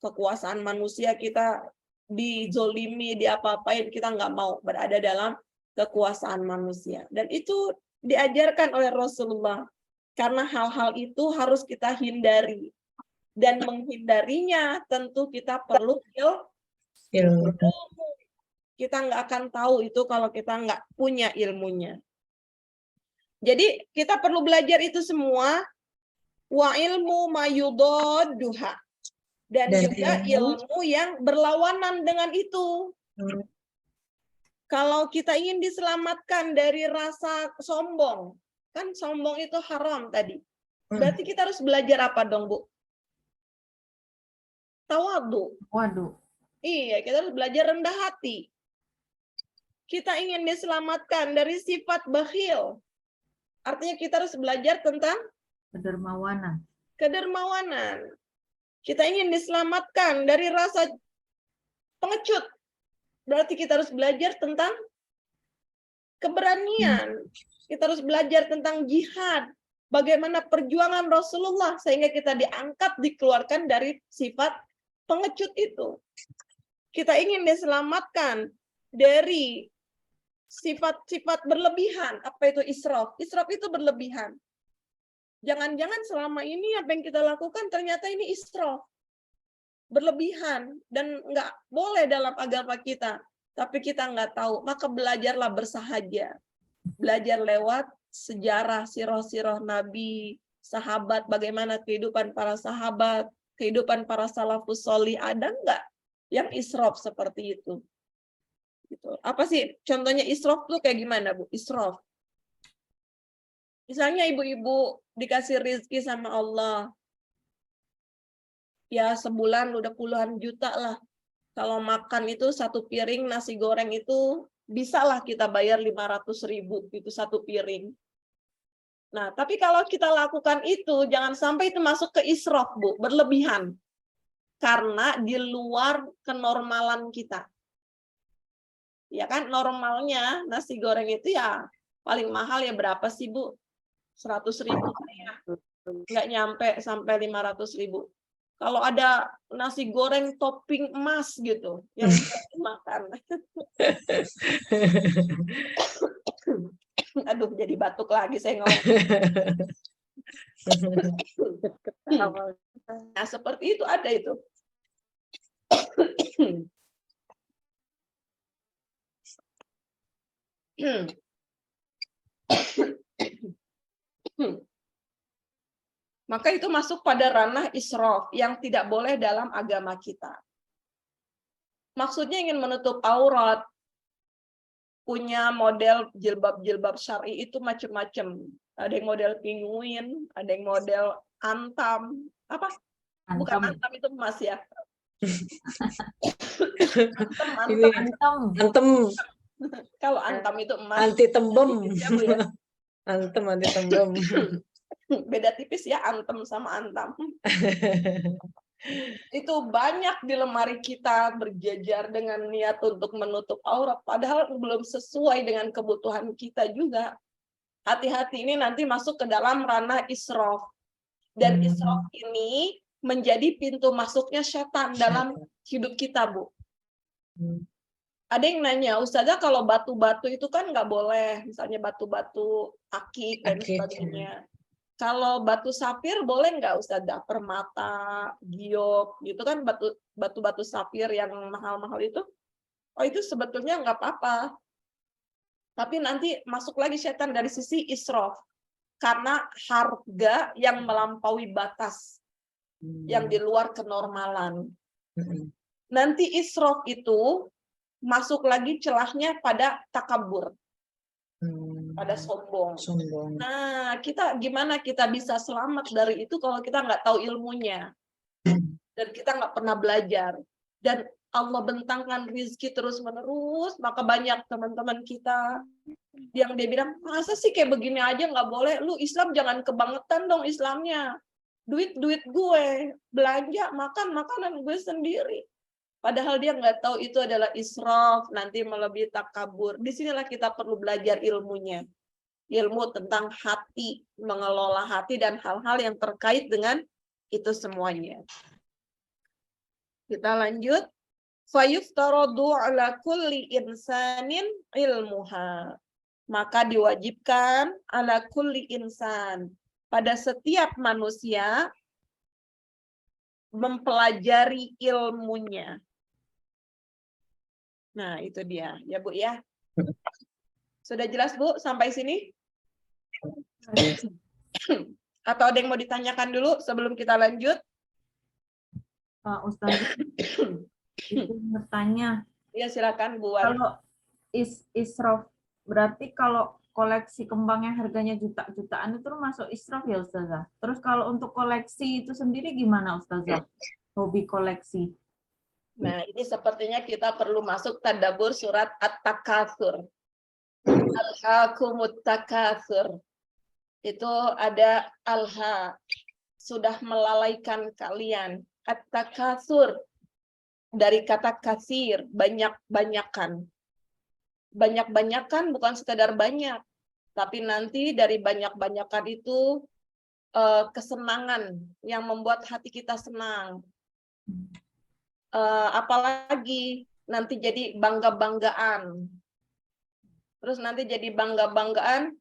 kekuasaan manusia, kita dizolimi, diapa-apain, kita nggak mau berada dalam kekuasaan manusia. Dan itu diajarkan oleh Rasulullah. Karena hal-hal itu harus kita hindari. Dan menghindarinya tentu kita perlu ilmu. Kita nggak akan tahu itu kalau kita nggak punya ilmunya. Jadi kita perlu belajar itu semua. Wa ilmu mayudodduha. Dan juga ilmu yang berlawanan dengan itu. Kalau kita ingin diselamatkan dari rasa sombong, kan sombong itu haram tadi. Berarti kita harus belajar apa dong, Bu? Tawadu. Waduh. Iya, kita harus belajar rendah hati. Kita ingin diselamatkan dari sifat bakhil. Artinya kita harus belajar tentang kedermawanan. Kita ingin diselamatkan dari rasa pengecut. Berarti kita harus belajar tentang keberanian. Kita harus belajar tentang jihad. Bagaimana perjuangan Rasulullah sehingga kita diangkat, dikeluarkan dari sifat pengecut itu. Kita ingin diselamatkan dari sifat-sifat berlebihan. Apa itu israf? Israf itu berlebihan. Jangan-jangan selama ini apa yang kita lakukan ternyata ini israf. Berlebihan. Dan nggak boleh dalam agama kita. Tapi kita nggak tahu. Maka belajarlah bersahaja. Belajar lewat sejarah, sirah-sirah Nabi, sahabat, bagaimana kehidupan para sahabat, kehidupan para salafus sholih. Ada nggak yang israf seperti itu? Gitu. Apa sih contohnya israf tuh kayak gimana, Bu? Israf. Misalnya ibu-ibu dikasih rezeki sama Allah. Ya sebulan udah puluhan juta lah. Kalau makan itu satu piring nasi goreng itu bisalah kita bayar 500.000 itu satu piring. Nah, tapi kalau kita lakukan itu jangan sampai itu masuk ke israf, Bu, berlebihan. Karena di luar kenormalan kita. Ya kan normalnya nasi goreng itu ya paling mahal ya berapa sih, Bu? 100.000 ya. Nggak nyampe sampai 500.000. Kalau ada nasi goreng topping emas gitu yang makan. Aduh, jadi batuk lagi saya ngomong. Nah, seperti itu ada itu. Maka itu masuk pada ranah israf yang tidak boleh dalam agama kita. Maksudnya ingin menutup aurat, punya model jilbab-jilbab syar'i itu macam-macam. Ada yang model penguin, ada yang model antam. Apa? Bukan antam itu emas ya. Antem. Kalau antam itu emas. Anti tembem. Ya, Bu, ya? Antem anti tembem. Beda tipis ya antem sama antam. Itu banyak di lemari kita berjajar dengan niat untuk menutup aurat, padahal belum sesuai dengan kebutuhan kita juga. Hati-hati, ini nanti masuk ke dalam ranah israf. Dan israf ini menjadi pintu masuknya setan dalam hidup kita, Bu. Ada yang nanya, Ustazah kalau batu-batu itu kan nggak boleh, misalnya batu-batu akik dan Akik, sebagainya. Kalau batu safir boleh nggak Ustazah? Permata, giok, gitu kan batu-batu safir yang mahal-mahal itu? Oh itu sebetulnya nggak apa-apa. Tapi nanti masuk lagi setan dari sisi israf. Karena harga yang melampaui batas. Yang di luar kenormalan. Nanti israf itu masuk lagi celahnya pada takabur. Pada sombong. Nah, gimana kita bisa selamat dari itu kalau kita nggak tahu ilmunya. Dan kita nggak pernah belajar. Dan Allah bentangkan rizki terus-menerus, maka banyak teman-teman kita yang dia bilang, masa sih kayak begini aja nggak boleh? Lu Islam jangan kebangetan dong Islamnya. Duit gue, belanja, makan makanan gue sendiri. Padahal dia nggak tahu itu adalah israf, nanti melebihi takabur. Disinilah kita perlu belajar ilmunya. Ilmu tentang hati, mengelola hati, dan hal-hal yang terkait dengan itu semuanya. Kita lanjut. Fayuftaradu ala kulli insanin ilmuha. Maka diwajibkan ala kulli insan. Pada setiap manusia mempelajari ilmunya. Nah, itu dia. Ya, Bu, ya. Sudah jelas, Bu, sampai sini? Atau ada yang mau ditanyakan dulu sebelum kita lanjut? Pak Ustaz, itu bertanya. Ya, silakan, Bu. Wari. Kalau israf, berarti kalau koleksi kembang yang harganya juta-jutaan itu masuk israf ya Ustazah? Terus kalau untuk koleksi itu sendiri gimana Ustazah? Hobi koleksi. Nah, ini sepertinya kita perlu masuk tadabbur surat At-Takatsur. Al-Hakumut Takatsur. Itu ada alha, sudah melalaikan kalian. At-Takatsur dari kata kasir, banyak-banyakan. Banyak-banyakan bukan sekadar banyak, tapi nanti dari banyak-banyakan itu kesenangan yang membuat hati kita senang. Apalagi nanti jadi bangga-banggaan. Terus nanti jadi bangga-banggaan,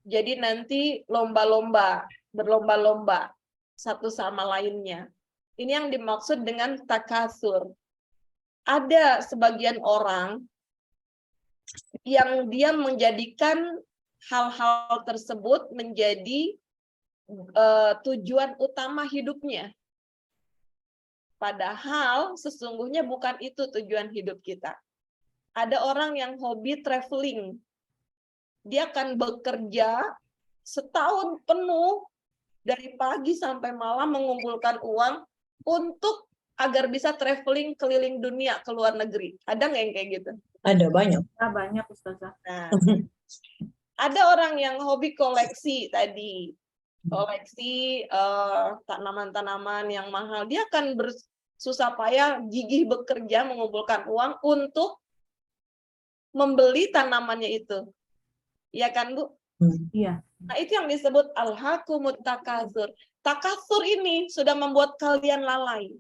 jadi nanti lomba-lomba, berlomba-lomba satu sama lainnya. Ini yang dimaksud dengan takasur. Ada sebagian orang yang dia menjadikan hal-hal tersebut menjadi tujuan utama hidupnya. Padahal sesungguhnya bukan itu tujuan hidup kita. Ada orang yang hobi traveling. Dia akan bekerja setahun penuh dari pagi sampai malam mengumpulkan uang untuk agar bisa traveling keliling dunia ke luar negeri. Ada nggak yang kayak gitu? Ada banyak. Banyak Ustazah. Nah, ada orang yang hobi koleksi tadi. Koleksi tanaman-tanaman yang mahal. Dia akan bersusah payah, gigih bekerja mengumpulkan uang untuk membeli tanamannya itu. Iya kan, Bu? Iya. Nah, itu yang disebut al-hakumut takasur. Takasur ini sudah membuat kalian lalai.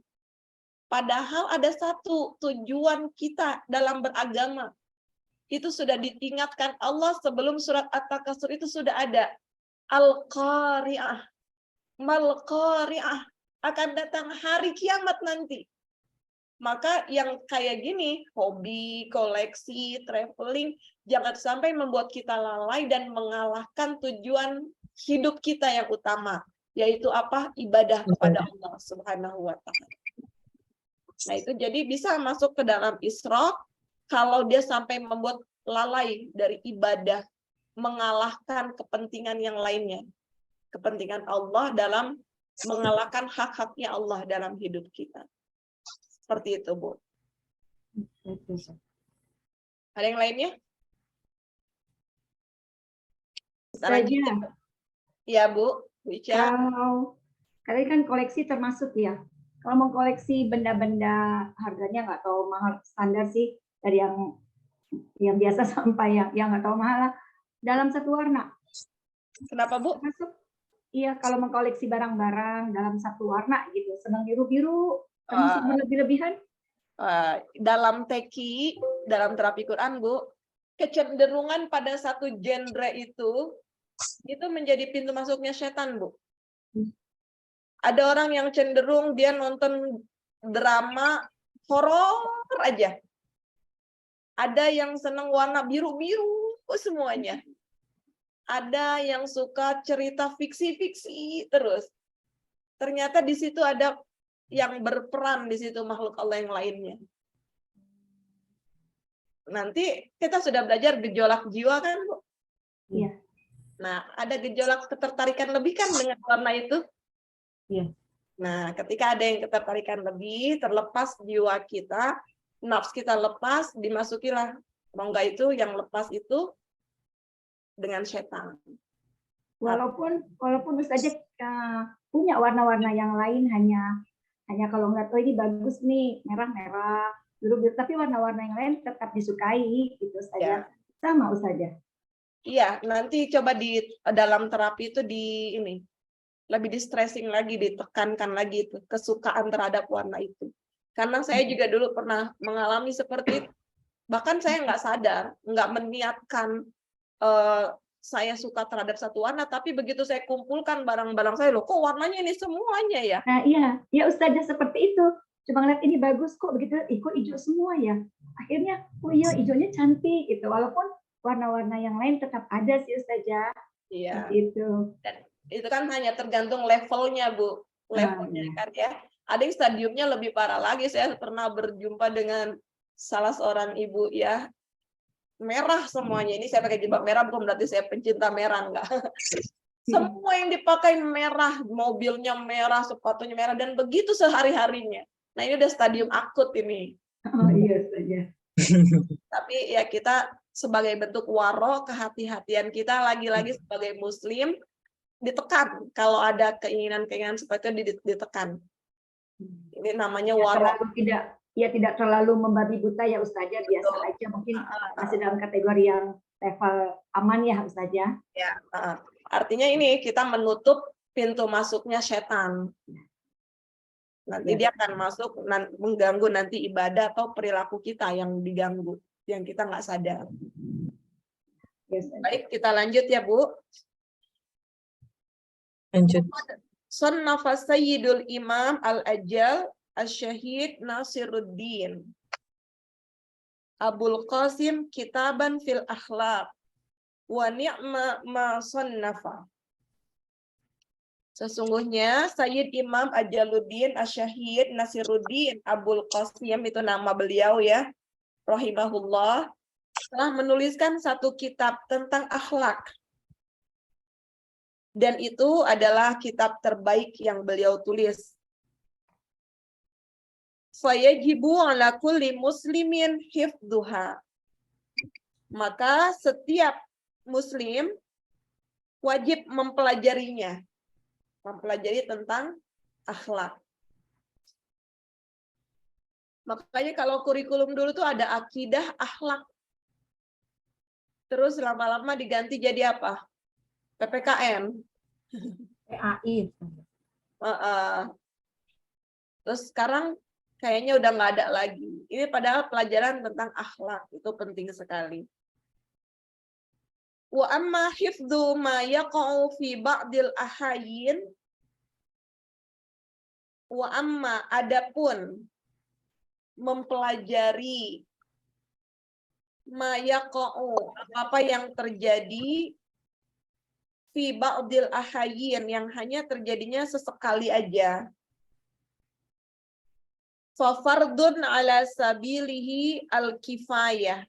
Padahal ada satu tujuan kita dalam beragama. Itu sudah diingatkan Allah sebelum surat At-Takasur itu sudah ada. Al-Qari'ah. Mal-Qari'ah. Akan datang hari kiamat nanti. Maka yang kayak gini, hobi, koleksi, traveling, jangan sampai membuat kita lalai dan mengalahkan tujuan hidup kita yang utama. Yaitu apa? Ibadah kepada Allah Subhanahu wa Ta'ala. Nah, itu jadi bisa masuk ke dalam israf kalau dia sampai membuat lalai dari ibadah, mengalahkan kepentingan yang lainnya. Kepentingan Allah dalam mengalahkan hak-haknya Allah dalam hidup kita. Seperti itu, Bu. Ada yang lainnya? Ustazah, Ya, Bu. Bu Ica. kalau kalian kan koleksi termasuk ya. Kalau mengkoleksi benda-benda harganya nggak tahu mahal, standar sih, dari yang biasa sampai yang nggak tahu mahal lah, dalam satu warna. Kenapa, Bu? Masuk. Iya, kalau mengkoleksi barang-barang dalam satu warna gitu, senang biru-biru, termasuk berlebih-lebihan. Dalam teki, dalam terapi Quran, Bu, kecenderungan pada satu genre itu menjadi pintu masuknya setan, Bu. Ada orang yang cenderung dia nonton drama horor aja. Ada yang senang warna biru-biru semuanya. Ada yang suka cerita fiksi-fiksi terus. Ternyata di situ ada yang berperan di situ makhluk Allah yang lainnya. Nanti kita sudah belajar gejolak jiwa kan, Bu? Iya. Nah, ada gejolak ketertarikan lebih kan dengan warna itu? Iya. Nah, ketika ada yang ketertarikan lebih, terlepas jiwa kita, nafs kita lepas, dimasukilah rongga itu, yang lepas itu dengan setan. Walaupun Ustazah punya warna-warna yang lain, hanya kalau nggak tahu ini bagus nih, merah-merah, biru-biru, tapi warna-warna yang lain tetap disukai gitu Ustazah. Ya. Sama Ustazah. Iya, nanti coba di dalam terapi itu lebih di stressing lagi, ditekankan lagi itu kesukaan terhadap warna itu. Karena saya juga dulu pernah mengalami seperti itu. Bahkan saya nggak sadar, nggak meniatkan saya suka terhadap satu warna, tapi begitu saya kumpulkan barang-barang saya, loh kok warnanya ini semuanya ya? Nah iya Ustazah seperti itu. Coba ngeliat ini bagus kok, begitu, kok hijau semua ya? Akhirnya, oh iya hijaunya cantik gitu. Walaupun warna-warna yang lain tetap ada sih Ustazah. Iya. Itu. Dan itu kan hanya tergantung levelnya, Bu. Levelnya kan ya. Ada yang stadiumnya lebih parah lagi. Saya pernah berjumpa dengan salah seorang ibu ya. Merah semuanya. Ini saya pakai jilbab merah bukan berarti saya pencinta merah, enggak. Semua yang dipakai merah, mobilnya merah, sepatunya merah, dan begitu sehari-harinya. Nah ini udah stadium akut ini. Oh iya Ustazah. Tapi ya kita sebagai bentuk waro, kehati-hatian kita lagi-lagi sebagai muslim, ditekan. Kalau ada keinginan-keinginan seperti itu ditekan. Ini namanya waro. Tidak terlalu membabi buta ya Ustazah, biasa aja, mungkin masih dalam kategori yang level aman ya Ustazah. Ya, artinya ini kita menutup pintu masuknya setan. Nanti dia akan masuk mengganggu nanti ibadah atau perilaku kita yang diganggu, yang kita nggak sadar. Baik, kita lanjut ya Bu. Lanjut. Sannafa Sayyidul Imam Al-Ajal Asy-Syahid Nasiruddin Abul Qasim kitaban fil akhlaq wa ni'ma ma sannafa. Sesungguhnya Sayyid Imam Ajaluddin Asy-Syahid Nasiruddin Abul Qasim, itu nama beliau ya, rahimahullah, telah menuliskan satu kitab tentang akhlak. Dan itu adalah kitab terbaik yang beliau tulis. Fayajibu ala kulli muslimin hifdzuha. Maka setiap muslim wajib mempelajarinya. Mempelajari tentang akhlak. Makanya kalau kurikulum dulu tuh ada akidah akhlak. Terus lama-lama diganti jadi apa? PPKN. PAI. Terus sekarang kayaknya udah nggak ada lagi. Ini padahal pelajaran tentang akhlak itu penting sekali. Wa amma hifdzu ma yaqa'u fi ba'dil ahayin, wa amma adapun mempelajari ma yaqa'u, apa yang terjadi fi ba'dil ahayin, yang hanya terjadinya sesekali aja. Fa fardun ala sabilihi al-kifayah.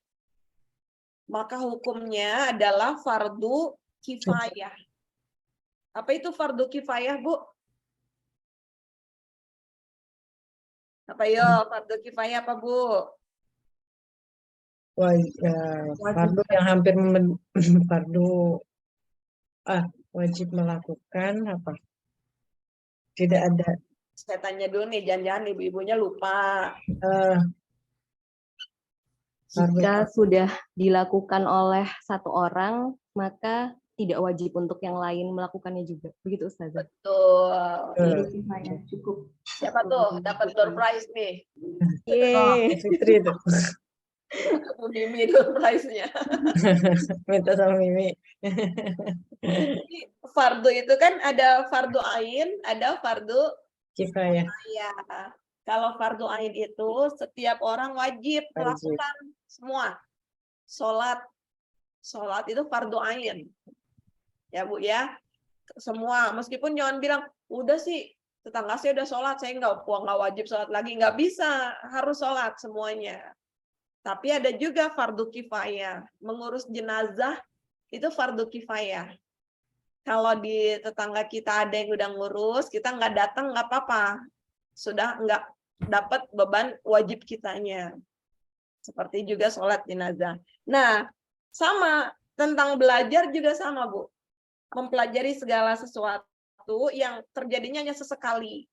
Maka hukumnya adalah fardu kifayah. Apa itu fardu kifayah, Bu? Apa yo fardu kifayah apa, Bu? Fardu yang hampir fardu wajib melakukan apa? Tidak ada Saya tanya dulu nih, jangan-jangan ibu-ibunya lupa. Jika sudah dilakukan oleh satu orang, maka tidak wajib untuk yang lain melakukannya juga. Begitu Ustazah. Tuh. Fardu kifayah cukup. Siapa tuh dapat door prize nih? Yeay. Fitri itu. Bu Mimi door prize-nya. Minta sama Mimi. Jadi, fardu itu kan ada fardu ain, ada fardu Kifayah. ya. Kalau fardu ain itu setiap orang wajib melakukan semua. Sholat itu fardu ain. Ya Bu ya. Semua, meskipun jangan bilang, udah sih tetangga saya udah sholat, saya nggak wajib sholat lagi. Nggak bisa, harus sholat semuanya. Tapi ada juga fardu kifayah. Mengurus jenazah itu fardu kifayah. Kalau di tetangga kita ada yang udah ngurus, kita nggak datang nggak apa-apa. Sudah nggak dapat beban wajib kitanya. Seperti juga sholat jenazah. Nah, sama tentang belajar juga sama, Bu. Mempelajari segala sesuatu yang terjadinya hanya sesekali.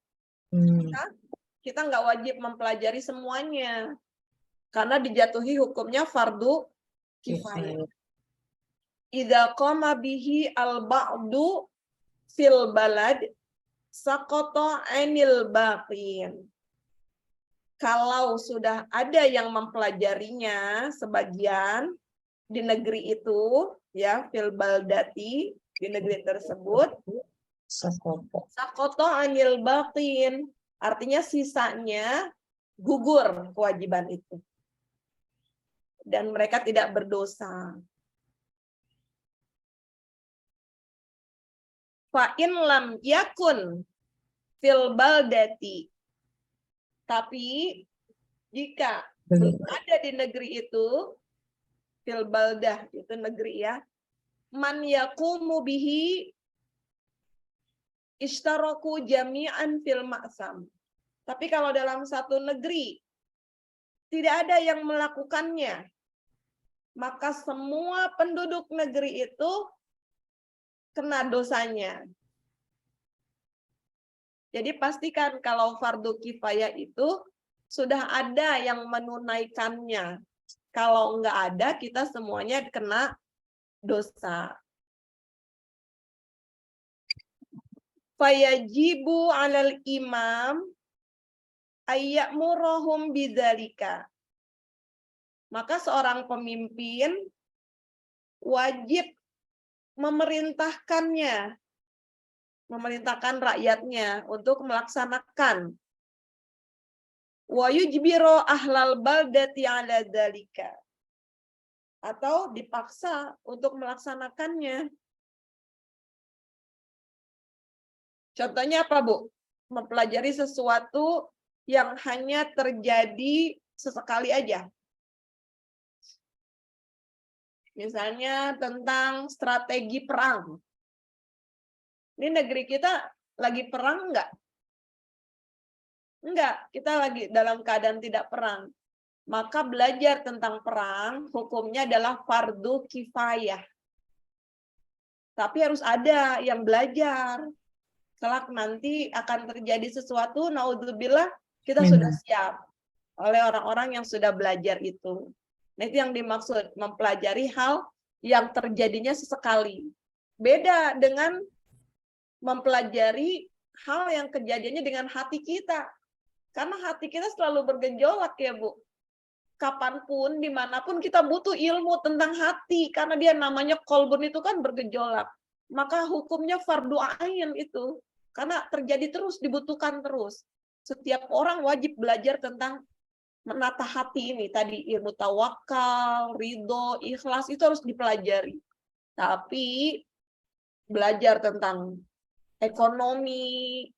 Kita nggak wajib mempelajari semuanya. Karena dijatuhi hukumnya fardu kifayah. Idza qama bihi al-ba'du fil balad saqata 'anil baqin. Kalau sudah ada yang mempelajarinya sebagian di negeri itu, ya, fil baldati, di negeri tersebut, saqata 'anil baqin, artinya sisanya gugur kewajiban itu. Dan mereka tidak berdosa. Fa'in lam yakun fil baldati. Tapi jika belum ada di negeri itu, fil baldah itu negeri ya, man yaqumu bihi ishtaraku jami'an fil ma'sam. Tapi kalau dalam satu negeri tidak ada yang melakukannya, maka semua penduduk negeri itu kena dosanya. Jadi pastikan kalau fardu kifayah itu sudah ada yang menunaikannya. Kalau enggak ada, kita semuanya kena dosa. Fayajibu 'alal imam ayyamurahum bidzalika. Maka seorang pemimpin wajib memerintahkan rakyatnya untuk melaksanakan. Wa yujbiru ahlal baldati 'ala dzalika. Atau dipaksa untuk melaksanakannya. Contohnya apa, Bu? Mempelajari sesuatu yang hanya terjadi sesekali aja. Misalnya tentang strategi perang. Ini negeri kita lagi perang enggak? Enggak, kita lagi dalam keadaan tidak perang. Maka belajar tentang perang, hukumnya adalah fardu kifayah. Tapi harus ada yang belajar. Kelak nanti akan terjadi sesuatu, naudzubillah, kita sudah siap oleh orang-orang yang sudah belajar itu. Nah, itu yang dimaksud, mempelajari hal yang terjadinya sesekali. Beda dengan mempelajari hal yang kejadiannya dengan hati kita. Karena hati kita selalu bergejolak ya, Bu. Kapanpun, dimanapun kita butuh ilmu tentang hati. Karena dia namanya kolbun itu kan bergejolak. Maka hukumnya fardu ain itu. Karena terjadi terus, dibutuhkan terus. Setiap orang wajib belajar tentang menata hati ini. Tadi ilmu tawakal, ridho, ikhlas, itu harus dipelajari. Tapi belajar tentang ekonomi,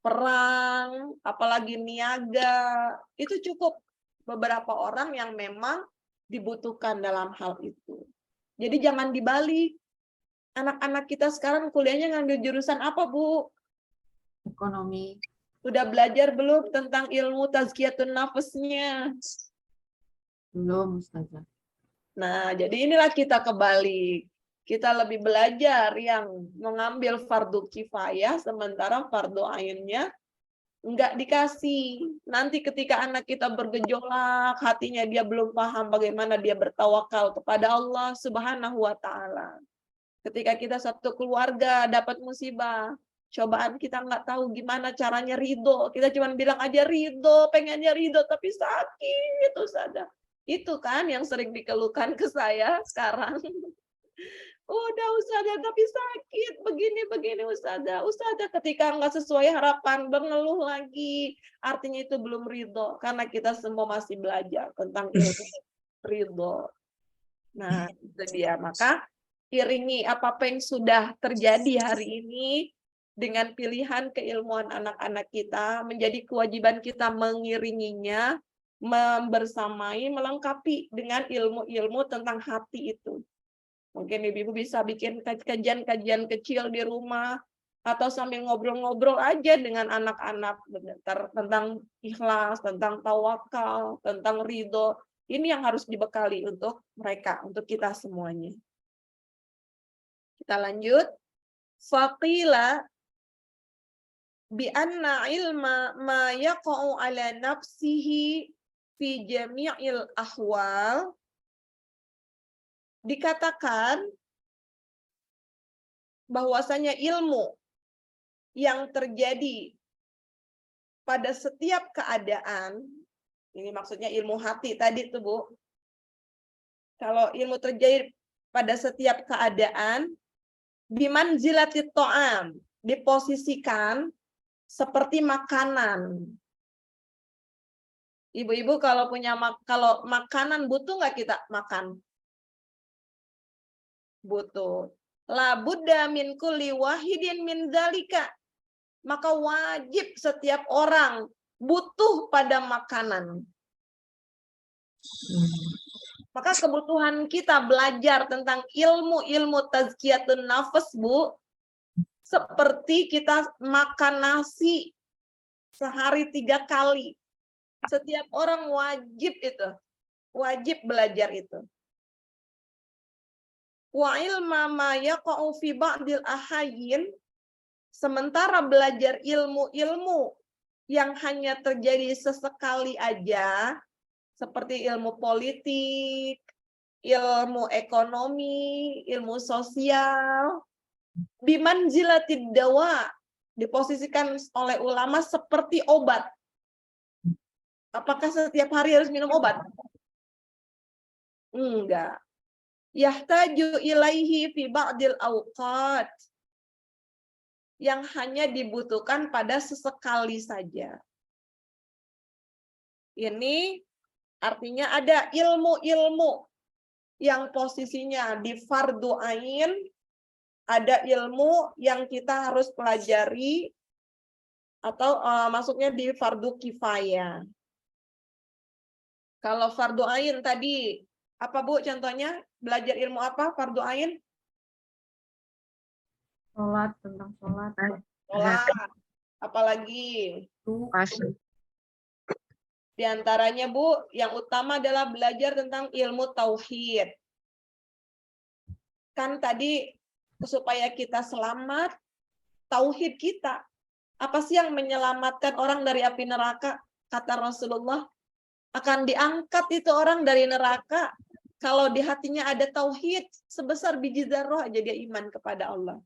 perang, apalagi niaga, itu cukup beberapa orang yang memang dibutuhkan dalam hal itu. Jadi jangan dibalik. Anak-anak kita sekarang kuliahnya ngambil jurusan apa, Bu? Ekonomi. Udah belajar belum tentang ilmu tazkiyatun nafasnya? Belum, Ustazah. Nah, jadi inilah kita kebalik. Kita lebih belajar yang mengambil fardu kifayah, sementara fardu ainnya Nggak dikasih. Nanti ketika anak kita bergejolak, hatinya dia belum paham bagaimana dia bertawakal kepada Allah Subhanahu wa Ta'ala. Ketika kita satu keluarga dapat musibah, cobaan, kita nggak tahu gimana caranya ridho. Kita cuma bilang aja ridho, pengennya ridho, tapi sakit, Ustazah. Itu kan yang sering dikeluhkan ke saya sekarang. Udah Ustazah, tapi sakit, begini Ustazah. Ustazah ketika nggak sesuai harapan, mengeluh lagi. Artinya itu belum ridho, karena kita semua masih belajar tentang ilmu ridho. Nah, itu dia. Maka iringi apa-apa yang sudah terjadi hari ini dengan pilihan keilmuan anak-anak kita, menjadi kewajiban kita mengiringinya, membersamai, melengkapi dengan ilmu-ilmu tentang hati itu. Mungkin ibu-ibu bisa bikin kajian-kajian kecil di rumah, atau sambil ngobrol-ngobrol aja dengan anak-anak tentang ikhlas, tentang tawakal, tentang ridho. Ini yang harus dibekali untuk mereka, untuk kita semuanya. Kita lanjut. Faqila bi anna ilma ma yaqa'u ala nafsihi fi jami'il ahwal. Dikatakan bahwasanya ilmu yang terjadi pada setiap keadaan, ini maksudnya ilmu hati tadi tuh Bu. Kalau ilmu terjadi pada setiap keadaan, bimanzilatit ta'am, diposisikan seperti makanan. Ibu-ibu kalau kalau makanan butuh nggak kita makan? Butuh. La budda min kulli wahidin min dzalika. Maka wajib setiap orang butuh pada makanan. Maka kebutuhan kita belajar tentang ilmu-ilmu tazkiyatun nafas, Bu, seperti kita makan nasi sehari 3 kali. Setiap orang wajib itu, wajib belajar itu. Wa ilma ma yaqa'u fi ba'dil ahayyin, sementara belajar ilmu-ilmu yang hanya terjadi sesekali aja, seperti ilmu politik, ilmu ekonomi, ilmu sosial, bimanzilatid dawa, diposisikan oleh ulama seperti obat. Apakah setiap hari harus minum obat? Enggak. Yahtaju ilaihi fi ba'dil awqat, yang hanya dibutuhkan pada sesekali saja. Ini artinya ada ilmu-ilmu yang posisinya di fardu ain, ada ilmu yang kita harus pelajari, atau maksudnya di fardu kifayah. Kalau fardu ain tadi, apa Bu contohnya? Belajar ilmu apa fardu ain? Sholat, tentang sholat. Sholat. Apalagi? Di antaranya Bu, yang utama adalah belajar tentang ilmu tauhid. Kan tadi supaya kita selamat, tauhid kita. Apa sih yang menyelamatkan orang dari api neraka? Kata Rasulullah, akan diangkat itu orang dari neraka kalau di hatinya ada tauhid, sebesar biji zarrah aja dia iman kepada Allah.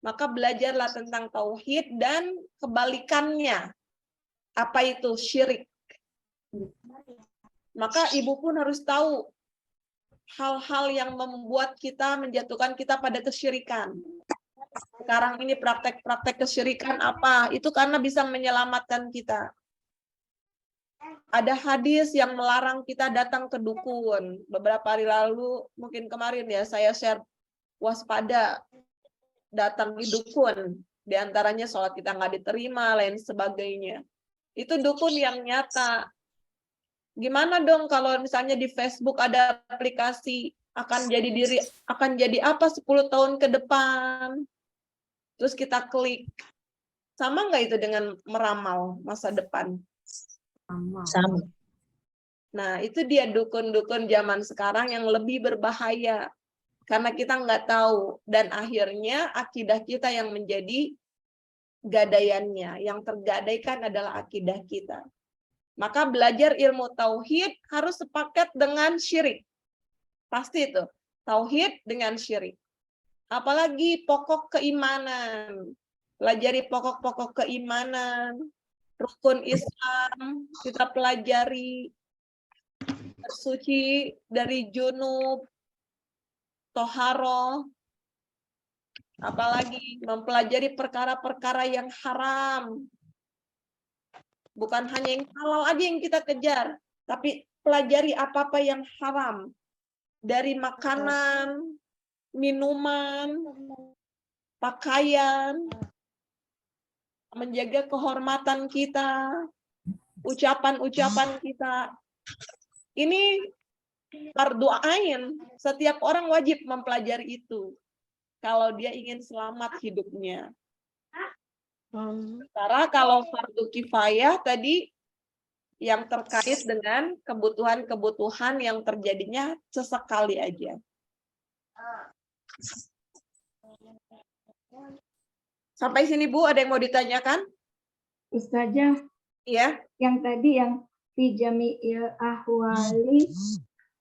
Maka belajarlah tentang tauhid dan kebalikannya. Apa itu syirik? Maka ibu pun harus tahu hal-hal yang membuat kita, menjatuhkan kita pada kesyirikan. Sekarang ini praktek-praktek kesyirikan apa? Itu karena bisa menyelamatkan kita. Ada hadis yang melarang kita datang ke dukun. Beberapa hari lalu, mungkin kemarin ya, saya share waspada datang di dukun. Di antaranya sholat kita nggak diterima, lain sebagainya. Itu dukun yang nyata. Gimana dong kalau misalnya di Facebook ada aplikasi akan jadi apa 10 tahun ke depan? Terus kita klik. Sama nggak itu dengan meramal masa depan? Sama. Nah, itu dia dukun-dukun zaman sekarang yang lebih berbahaya. Karena kita nggak tahu. Dan akhirnya akidah kita yang menjadi gadaiannya. Yang tergadaikan adalah akidah kita. Maka belajar ilmu tauhid harus sepakat dengan syirik. Pasti itu. Tauhid dengan syirik. Apalagi pokok keimanan. Pelajari pokok-pokok keimanan. Rukun Islam kita pelajari. Bersuci dari junub. Toharoh. Apalagi mempelajari perkara-perkara yang haram. Bukan hanya yang halal aja yang kita kejar, tapi pelajari apa-apa yang haram. Dari makanan, minuman, pakaian, menjaga kehormatan kita, ucapan-ucapan kita. Ini fardu ain, setiap orang wajib mempelajari itu. Kalau dia ingin selamat hidupnya. Sementara kalau fardu kifayah tadi yang terkait dengan kebutuhan-kebutuhan yang terjadinya sesekali aja. Sampai sini Bu, ada yang mau ditanyakan? Ustazah, Iya. yang tadi yang fi jami'il ahwali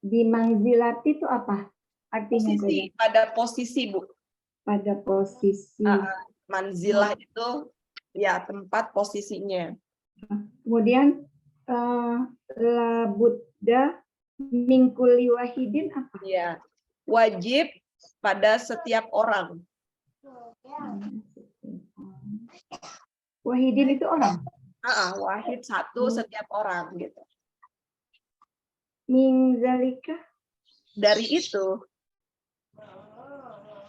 bimangzilati itu apa? Artinya Posisi, pada posisi Bu. pada posisi. Manzilah itu ya tempat posisinya. Kemudian la budda min kulli wahidin apa? Ya, wajib pada setiap orang. Wahidin itu orang. Wahid satu setiap orang gitu. Min zalika Dari itu,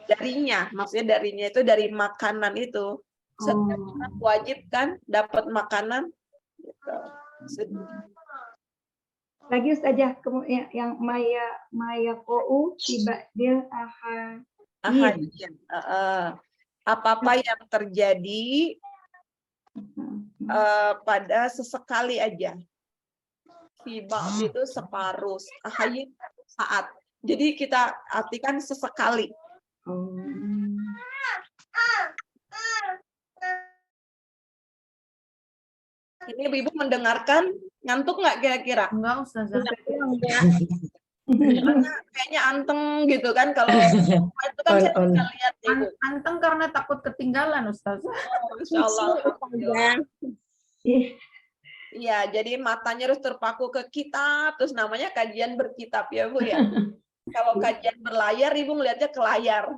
darinya, maksudnya darinya itu dari makanan itu. Setiap orang wajib kan dapat makanan. Gitu. lagi Ustazah yang maya kou tiba dia Ahadiyah. Apa-apa yang terjadi pada sesekali aja. Tiba itu separuh, ahayit saat. Jadi kita artikan sesekali. Ini Ibu mendengarkan, ngantuk nggak kira-kira? Enggak, Ustazah. Kayaknya anteng gitu kan kalau itu kan saya bisa lihat Ibu. Anteng karena takut ketinggalan, Ustazah. Masya Allah. Iya, jadi matanya harus terpaku ke kitab, terus namanya kajian berkitab ya Bu ya. Kalau kajian berlayar, Ibu melihatnya ke layar.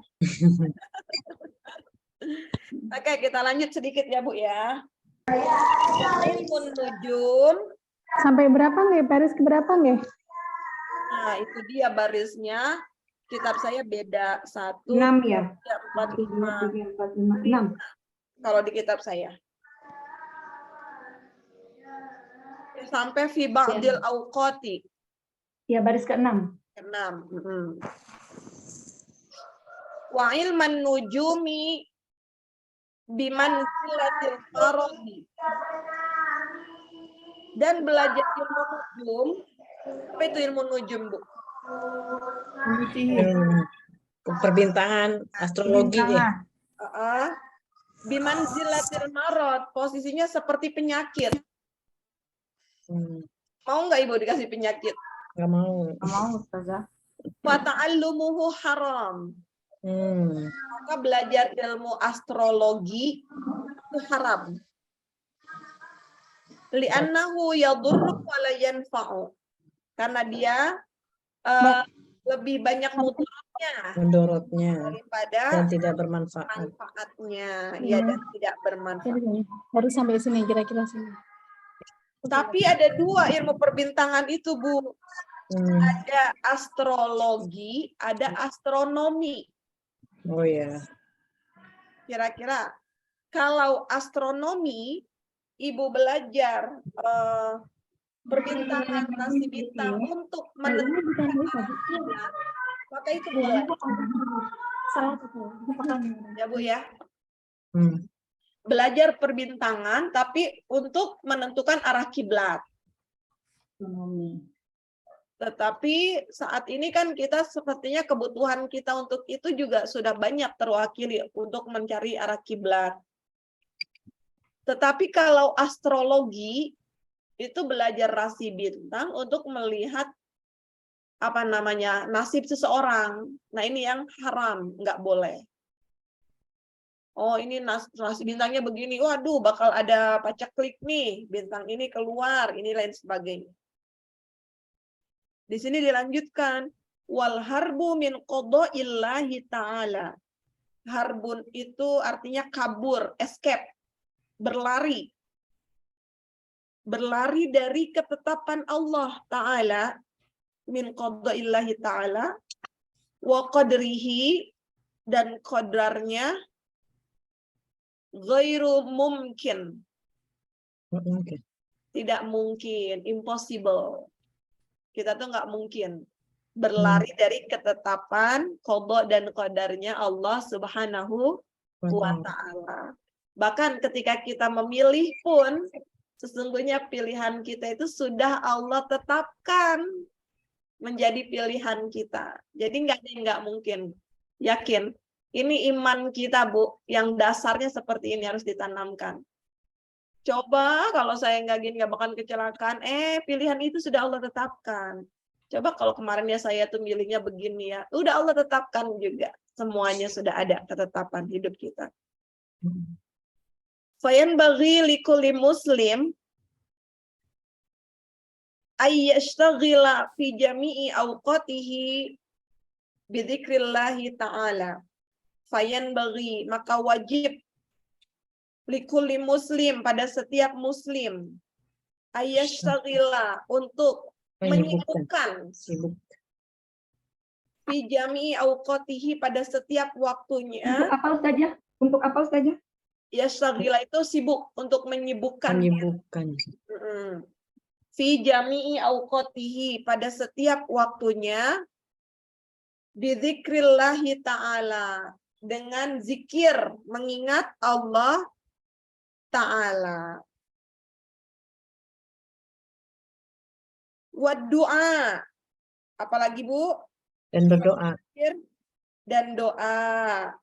Oke, kita lanjut sedikit ya Bu ya. Ilmu nujum. Sampai berapa nih? Baris ke berapa nih? Nah, itu dia barisnya. Kitab saya beda 1, 6 ya. 4, 5. 6. Kalau di kitab saya. Sampai fi ba'dil awqati. Ya, baris ke-6. 6. Wa ilman nujumi biman silatil farodi. Dan belajar ilmu nujum. Apa itu ilmu nujum, Bu? Perbintangan astrologi ya. Biman silatil marod. Posisinya seperti penyakit. Mau nggak Ibu dikasih penyakit? Nggak mau. Nggak mau, Ustazah. Wa ta'allumuhu haram. Maka belajar ilmu astrologi itu haram. Li'annahu yadurru wa la yanfa'u. Karena dia lebih banyak mudorotnya daripada dan tidak bermanfaat. Manfaatnya, ya, dan tidak bermanfaat. Harus sampai sini kira-kira sini. Tapi ada 2 ilmu perbintangan itu, Bu. Ada astrologi, ada astronomi. Oh ya. Kira-kira kalau astronomi, Ibu belajar perbintangan nasib bintang untuk menentukan arahnya, maka itu boleh. Ya Bu ya. Belajar perbintangan tapi untuk menentukan arah kiblat. Tetapi saat ini kan kita sepertinya kebutuhan kita untuk itu juga sudah banyak terwakili untuk mencari arah kiblat. Tetapi kalau astrologi itu belajar rasi bintang untuk melihat nasib seseorang. Nah, ini yang haram, nggak boleh. Oh, ini rasi bintangnya begini. Waduh, bakal ada paceklik nih. Bintang ini keluar, ini lain sebagainya. Di sini dilanjutkan, wal harbu min qadaillahi ta'ala. Harbun itu artinya kabur, escape, berlari. Berlari dari ketetapan Allah Ta'ala, min qadaillahi ta'ala, wa qadrihi, dan qadarnya, ghairu mumkin. Tidak mungkin, impossible. Kita tuh nggak mungkin berlari dari ketetapan qada dan qadarnya Allah Subhanahu wa Ta'ala. Bahkan ketika kita memilih pun, sesungguhnya pilihan kita itu sudah Allah tetapkan menjadi pilihan kita. Jadi nggak ada yang nggak mungkin. Yakin. Ini iman kita, Bu, yang dasarnya seperti ini harus ditanamkan. Coba kalau saya nggak gini, nggak bakal kecelakaan. Pilihan itu sudah Allah tetapkan. Coba kalau kemarin ya saya tuh milihnya begini ya. Udah Allah tetapkan juga. Semuanya sudah ada ketetapan hidup kita. Fayan bagi likulli muslim ayyashtagila fi jami'i awqatihi bidzikrillahi ta'ala. Fayan bagi, maka wajib likulli muslim, pada setiap muslim, ayyashtagila, untuk menyibukkan fi jami'i awqatihi, pada setiap waktunya. Untuk apa Ustazah? Untuk apa Ustazah? Yashtagila itu sibuk, untuk menyibukkan. Fi jami'i awqatihi, pada setiap waktunya, bidzikrillahi ta'ala, dengan zikir, mengingat Allah Ta'ala. Wa du'a, apalagi Bu? Dan berdoa. Dan doa.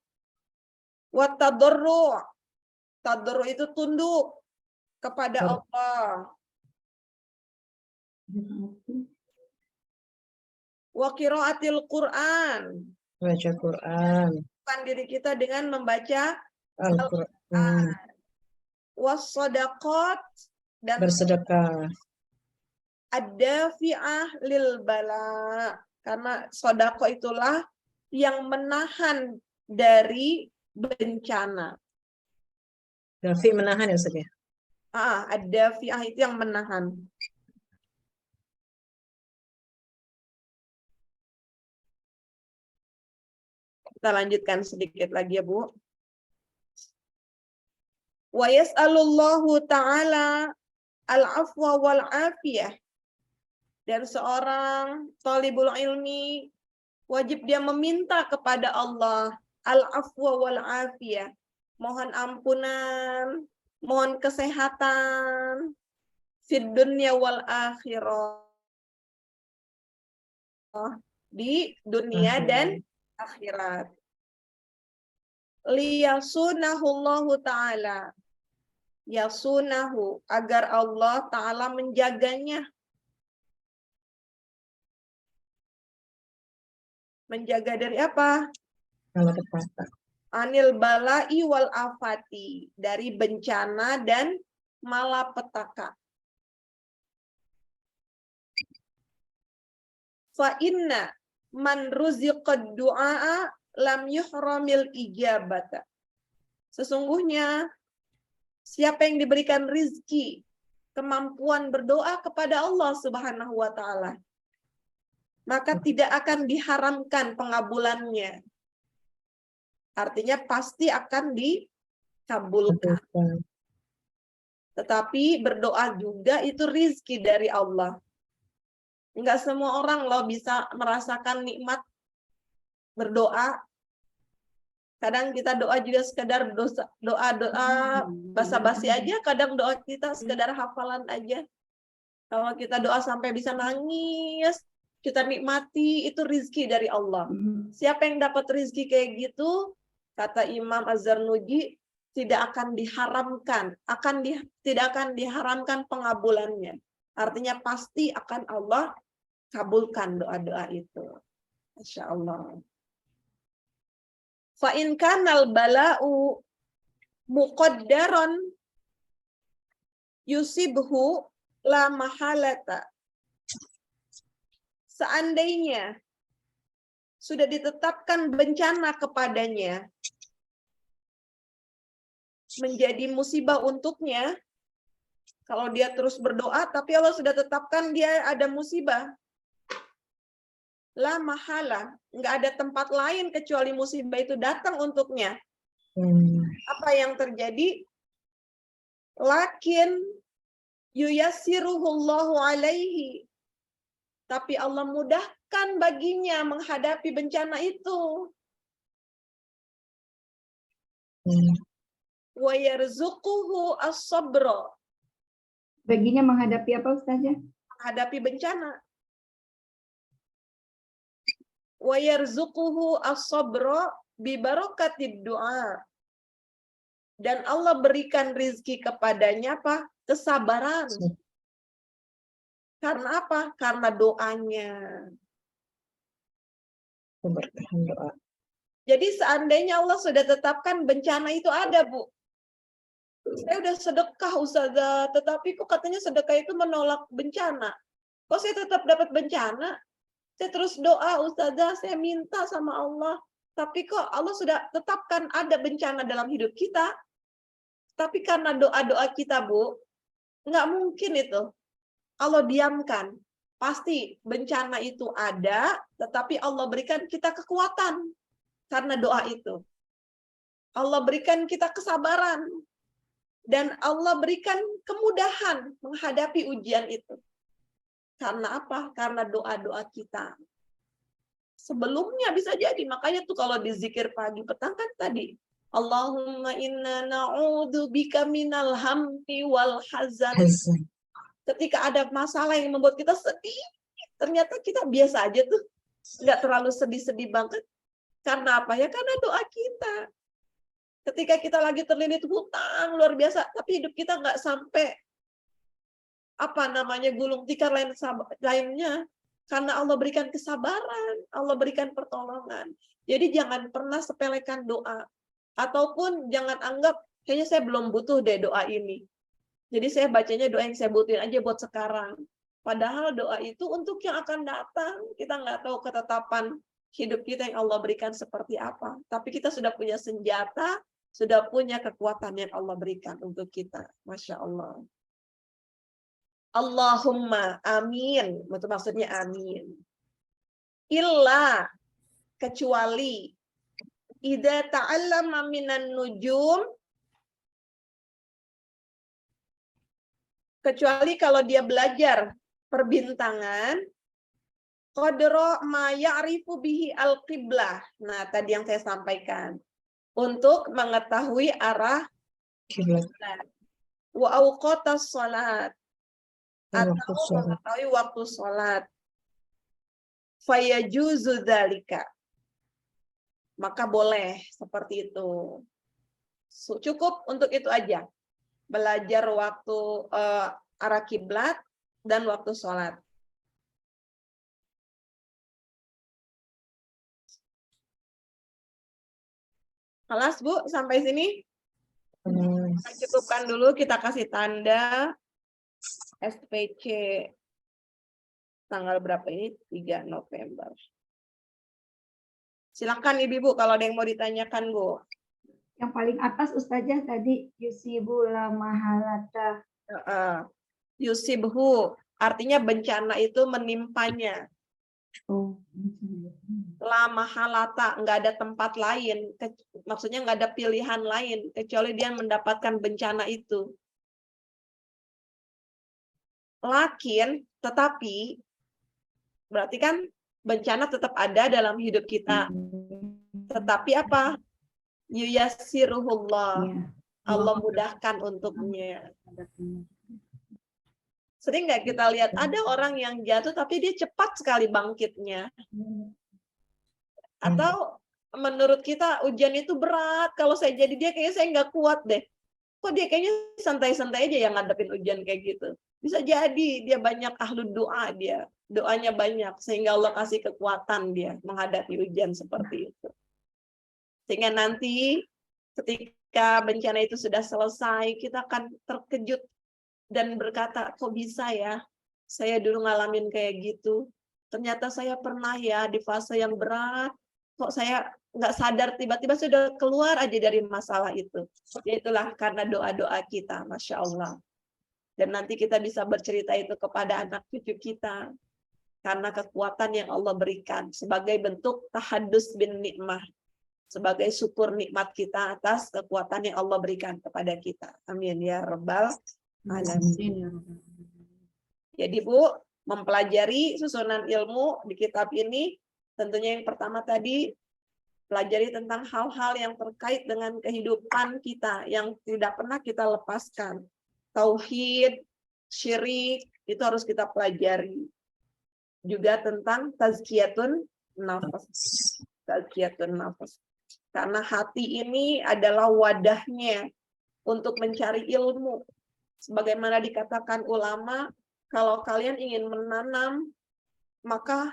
Wa tadarru', tadarru' itu tunduk kepada Allah. Wa qiraatil Qur'an, Baca Quran. bukan diri kita dengan membaca Al-Quran. Was sadaqat, dan Bersedekah. ad-dafi'ah lil bala, karena sedekah itulah yang menahan dari bencana. Dafi menahan ya Ustaz ya? Ad-dafi'ah itu yang menahan. Kita lanjutkan sedikit lagi ya Bu. Wa yas'alullahu ta'ala al-afwa wal afiyah. Dan seorang talibul ilmi wajib dia meminta kepada Allah al-afwa wal afiyah. Mohon ampunan, mohon kesehatan fid dunya wal akhirah. Di dunia dan akhirat. Liyasunahullahu ta'ala. Yasunahu, agar Allah Ta'ala menjaganya. Menjaga dari apa? Malapetaka. Anil bala'i wal afati, dari bencana dan malapetaka. Fa inna man ruziqad du'a lam yuhramil ijabata. Sesungguhnya siapa yang diberikan rizki, kemampuan berdoa kepada Allah Subhanahu wa Ta'ala, maka tidak akan diharamkan pengabulannya. Artinya pasti akan dikabulkan. Tetapi berdoa juga itu rizki dari Allah. Enggak semua orang loh bisa merasakan nikmat berdoa. Kadang kita doa juga sekedar doa basa-basi aja, kadang doa kita sekedar hafalan aja. Kalau kita doa sampai bisa nangis, kita nikmati, itu rizki dari Allah. Siapa yang dapat rizki kayak gitu? Kata Imam Az-Zarnuji, tidak akan diharamkan, tidak akan diharamkan pengabulannya. Artinya pasti akan Allah kabulkan doa-doa itu. Masya Allah. Fa in kanal bala'u muqaddaron yusibhu la mahalata. Seandainya sudah ditetapkan bencana kepadanya, menjadi musibah untuknya, kalau dia terus berdoa, tapi Allah sudah tetapkan dia ada musibah, la mahala, nggak ada tempat lain kecuali musibah itu datang untuknya. Apa yang terjadi? Lakin yuyassiruhullahu alaihi. Tapi Allah mudahkan baginya menghadapi bencana itu. Wa yarzuquhu as-sabra. Baginya menghadapi apa, Ustazah? Menghadapi bencana. Wa yarzuquhu as-sabra bi barakatid du'a. Dan Allah berikan rizki kepadanya apa? Kesabaran. Karena apa? Karena doanya. Keberkahan doa. Jadi seandainya Allah sudah tetapkan bencana itu ada, Bu. Saya udah sedekah, Ustazah, tetapi kok katanya sedekah itu menolak bencana. Kok saya tetap dapat bencana? Saya terus doa, Ustazah, saya minta sama Allah. Tapi kok Allah sudah tetapkan ada bencana dalam hidup kita. Tapi karena doa-doa kita, Bu, nggak mungkin itu. Allah diamkan. Pasti bencana itu ada, tetapi Allah berikan kita kekuatan. Karena doa itu. Allah berikan kita kesabaran. Dan Allah berikan kemudahan menghadapi ujian itu. Karena apa? Karena doa-doa kita. Sebelumnya bisa jadi. Makanya tuh kalau dizikir pagi petang kan tadi. Allahumma inna na'udzubika minal hammi wal hazan. Ketika ada masalah yang membuat kita sedih, ternyata kita biasa aja tuh. Nggak terlalu sedih-sedih banget. Karena apa? Ya karena doa kita. Ketika kita lagi terlilit hutang luar biasa, tapi hidup kita nggak sampai gulung tikar lainnya, karena Allah berikan kesabaran, Allah berikan pertolongan. Jadi jangan pernah sepelekan doa, ataupun jangan anggap kayaknya saya belum butuh deh doa ini. Jadi saya bacanya doa yang saya butuhin aja buat sekarang. Padahal doa itu untuk yang akan datang. Kita nggak tahu ketetapan hidup kita yang Allah berikan seperti apa. Tapi kita sudah punya senjata, sudah punya kekuatan yang Allah berikan untuk kita. Masya Allah. Allahumma amin. Itu maksudnya amin. Illa, kecuali. Idza ta'allama minan nujum. Kecuali kalau dia belajar perbintangan. Qadra ma ya'rifu bihi al-qiblah. Nah, tadi yang saya sampaikan. Untuk mengetahui arah kiblat. Wa awqatas salat. Atau mengetahui waktu salat. Fayajuzu dzalika. Maka boleh seperti itu. Cukup untuk itu aja. Belajar waktu arah kiblat dan waktu salat. Kelas, Bu, sampai sini. Kita cukupkan dulu, kita kasih tanda SPC tanggal berapa ini? 3 November. Silakan Ibu kalau ada yang mau ditanyakan, Bu. Yang paling atas Ustazah tadi yusibu la mahalata. Yusibhu, artinya bencana itu menimpanya. La mahalata, nggak ada tempat lain, maksudnya nggak ada pilihan lain kecuali dia mendapatkan bencana itu. Lakin, tetapi berarti kan bencana tetap ada dalam hidup kita. Tetapi apa? Yuyassiruhullah. Allah mudahkan untuknya. Sering nggak kita lihat ada orang yang jatuh tapi dia cepat sekali bangkitnya. Atau menurut kita ujian itu berat. Kalau saya jadi dia, kayaknya saya nggak kuat deh. Kok dia kayaknya santai-santai aja yang ngadepin ujian kayak gitu. Bisa jadi dia banyak ahlu doa, dia doanya banyak sehingga Allah kasih kekuatan dia menghadapi ujian seperti itu. Sehingga nanti ketika bencana itu sudah selesai, kita akan terkejut dan berkata, kok bisa ya saya dulu ngalamin kayak gitu. Ternyata saya pernah ya di fase yang berat, kok saya nggak sadar tiba-tiba sudah keluar aja dari masalah itu. Ya itulah karena doa-doa kita, Masya Allah. Dan nanti kita bisa bercerita itu kepada anak cucu kita. Karena kekuatan yang Allah berikan sebagai bentuk tahadus bin nikmah. Sebagai syukur nikmat kita atas kekuatan yang Allah berikan kepada kita. Amin ya Rabbal Alamin. Jadi Bu, mempelajari susunan ilmu di kitab ini, tentunya yang pertama tadi, pelajari tentang hal-hal yang terkait dengan kehidupan kita, yang tidak pernah kita lepaskan. Tauhid, syirik, itu harus kita pelajari. Juga tentang tazkiyatun nafas. Tazkiyatun nafas. Karena hati ini adalah wadahnya untuk mencari ilmu. Sebagaimana dikatakan ulama, kalau kalian ingin menanam, maka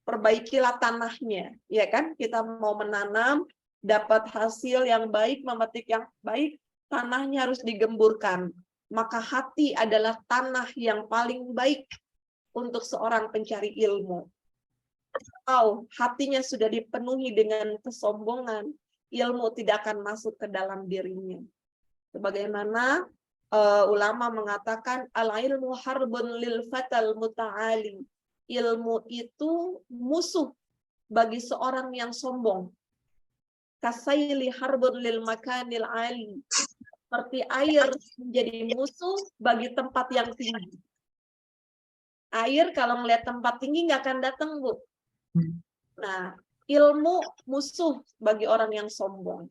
perbaikilah tanahnya. Ya kan? Kita mau menanam, dapat hasil yang baik, memetik yang baik, tanahnya harus digemburkan. Maka hati adalah tanah yang paling baik untuk seorang pencari ilmu. Kalau hatinya sudah dipenuhi dengan kesombongan, ilmu tidak akan masuk ke dalam dirinya. Sebagaimana ulama mengatakan al-ilmu harbun lil fatal muta'ali. Ilmu itu musuh bagi seorang yang sombong. Kasaili harbun lil makanil ali. Seperti air menjadi musuh bagi tempat yang tinggi. Air kalau melihat tempat tinggi nggak akan datang, Bu. Nah, ilmu musuh bagi orang yang sombong.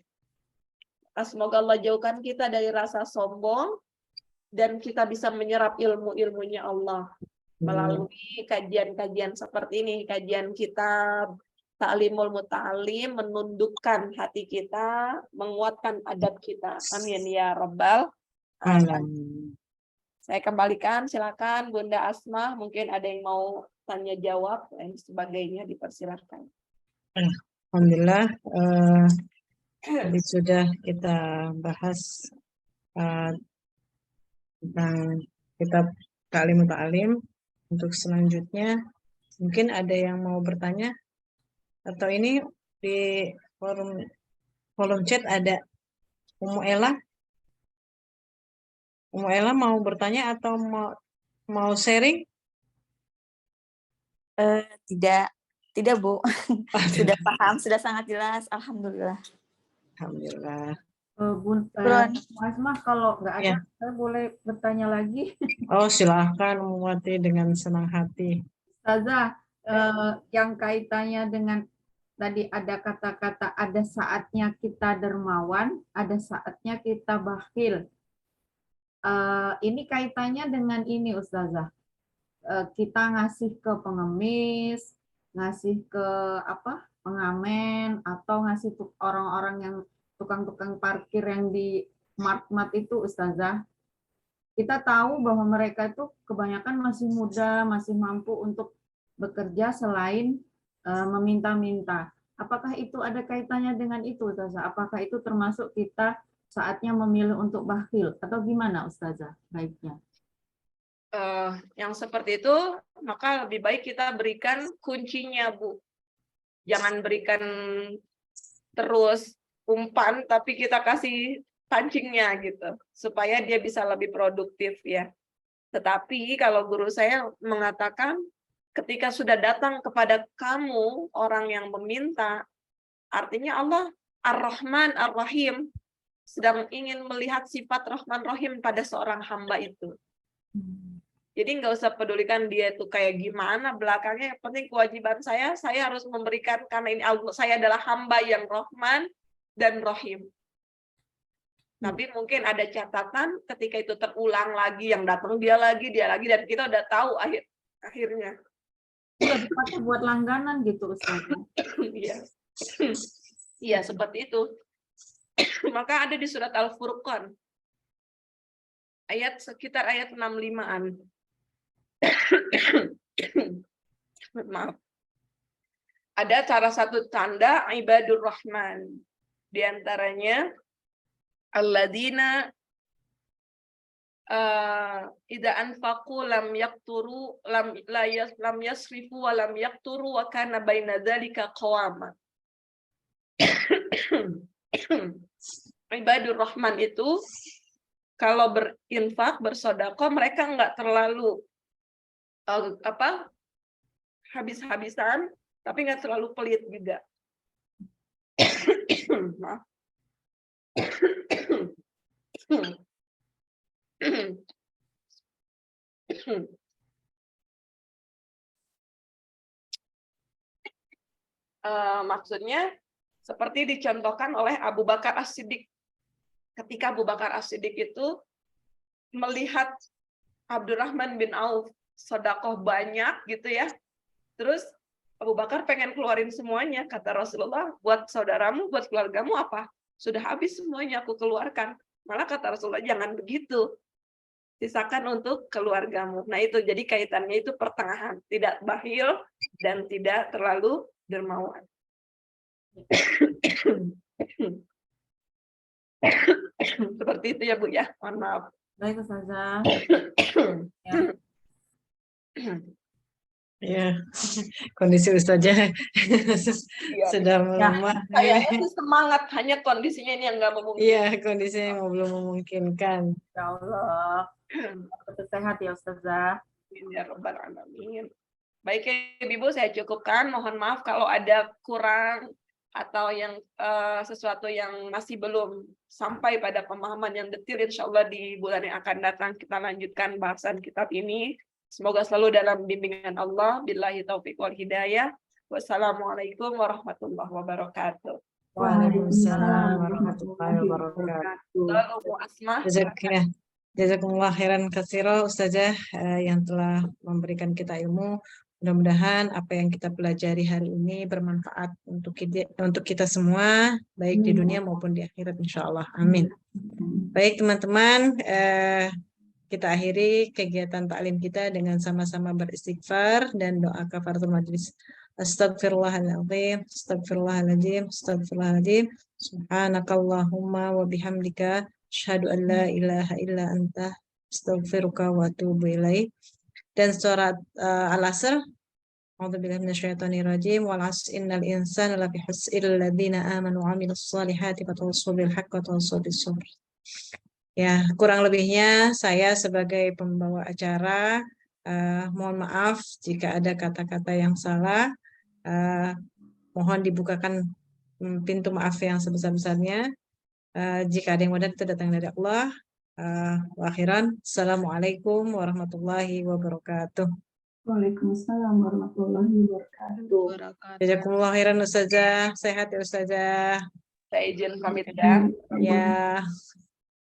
Semoga Allah jauhkan kita dari rasa sombong dan kita bisa menyerap ilmu-ilmunya Allah melalui kajian-kajian seperti ini, kajian kitab Ta'limul Muta'alim, menundukkan hati kita, menguatkan adab kita. Amin ya Rabbal Alamin. Saya kembalikan, silakan Bunda Asma, mungkin ada yang mau tanya jawab dan sebagainya, dipersilakan. Alhamdulillah, tadi sudah kita bahas tentang kitab Ta'limul Ta'alim. Untuk selanjutnya, mungkin ada yang mau bertanya, atau ini di kolom chat ada Umu Ella. Umu Ella mau bertanya atau mau sharing? Tidak Bu. Sudah paham, sudah sangat jelas. Alhamdulillah. Alhamdulillah. Asma, kalau nggak ada, saya boleh bertanya lagi. Oh, silahkan Umuwati dengan senang hati. Ustazah, yang kaitannya dengan tadi ada kata-kata ada saatnya kita dermawan, ada saatnya kita bakhil. Ini kaitannya dengan ini Ustazah. Kita ngasih ke pengemis, ngasih ke pengamen, atau ngasih orang-orang yang tukang-tukang parkir yang di mart-mart itu Ustazah. Kita tahu bahwa mereka itu kebanyakan masih muda, masih mampu untuk bekerja selain meminta-minta. Apakah itu ada kaitannya dengan itu Ustazah? Apakah itu termasuk kita saatnya memilih untuk bakhil atau gimana Ustazah baiknya? Yang seperti itu, maka lebih baik kita berikan kuncinya, Bu. Jangan berikan terus umpan, tapi kita kasih pancingnya gitu, supaya dia bisa lebih produktif ya. Tetapi kalau guru saya mengatakan, ketika sudah datang kepada kamu orang yang meminta, artinya Allah Ar-Rahman Ar-Rahim sedang ingin melihat sifat Rahman Rahim pada seorang hamba itu. Jadi nggak usah pedulikan dia itu kayak gimana belakangnya, yang penting kewajiban saya harus memberikan, karena ini saya adalah hamba yang Rahman dan Rahim. Tapi mungkin ada catatan ketika itu terulang lagi, yang datang dia lagi, dan kita udah tahu akhirnya. Udah dipakai buat langganan gitu Ustaz. Iya. Iya, seperti itu. Maka ada di surat Al-Furqan. Sekitar ayat 65-an. Maaf. Ada salah satu tanda ibadur rahman. Di antaranya alladzina idza anfaqu lam yaqturu lam yasrifu wa lam yaqturu wa kana baina dzalika qawama. Ibadur rahman itu kalau berinfak, bersedekah, mereka nggak terlalu habis-habisan, tapi nggak terlalu pelit juga. Maaf. Maksudnya seperti dicontohkan oleh Abu Bakar As-Siddiq. Ketika Abu Bakar As-Siddiq itu melihat Abdurrahman bin Auf sedekah banyak gitu ya. Terus Abu Bakar pengen keluarin semuanya. Kata Rasulullah, buat saudaramu, buat keluargamu apa? Sudah habis semuanya aku keluarkan. Malah kata Rasulullah, jangan begitu. Sisakan untuk keluargamu. Nah itu, jadi kaitannya itu pertengahan. Tidak bakhil dan tidak terlalu dermawan. Seperti itu ya Bu ya. Mohon maaf. Baik Ustazah. Ya, kondisi Ustazah sudah melemah. Kayaknya sih semangat, hanya kondisinya ini yang nggak memungkinkan. Iya, kondisinya yang belum memungkinkan. Ya Allah. Tetap sehat ya Ustazah. Ya Rabbal Alamin. Baik ya Ibu, saya cukupkan. Mohon maaf kalau ada kurang atau yang sesuatu yang masih belum sampai pada pemahaman yang detail. Insya Allah di bulan yang akan datang kita lanjutkan bahasan kitab ini. Semoga selalu dalam bimbingan Allah. Billahi taufiq wal hidayah. Wassalamualaikum warahmatullahi wabarakatuh. Waalaikumsalam warahmatullahi wabarakatuh. Jazakumullah khairan katsira Ustazah yang telah memberikan kita ilmu. Mudah-mudahan apa yang kita pelajari hari ini bermanfaat untuk kita semua, baik di dunia maupun di akhirat insyaallah. Amin. Baik teman-teman, kita akhiri kegiatan taklim kita dengan sama-sama beristighfar dan doa kafaratul majlis. Astagfirullahaladzim, astagfirullahaladzim, astagfirullahaladzim. Subhanakallahumma wa bihamdika asyhadu an la ilaha illa anta astaghfiruka wa atubu ilaik. Dan surat Al-Asr, a'udzubillahi minasyaitonirrajim, wal 'asri innal insana lafi khusr illa alladziina aamanu wa 'amilus shalihati wa tawassaw bil haqqi wa tawassaw bis sabr. Ya, kurang lebihnya saya sebagai pembawa acara mohon maaf jika ada kata-kata yang salah. Mohon dibukakan pintu maaf yang sebesar-besarnya. Jika ada yang wadah itu datang dari Allah. Wa akhiran, assalamualaikum warahmatullahi wabarakatuh. Waalaikumsalam warahmatullahi wabarakatuh. Jazakumullah khairan Ustazah, sehat ya Ustazah. Saya izin pamit ya. Ya.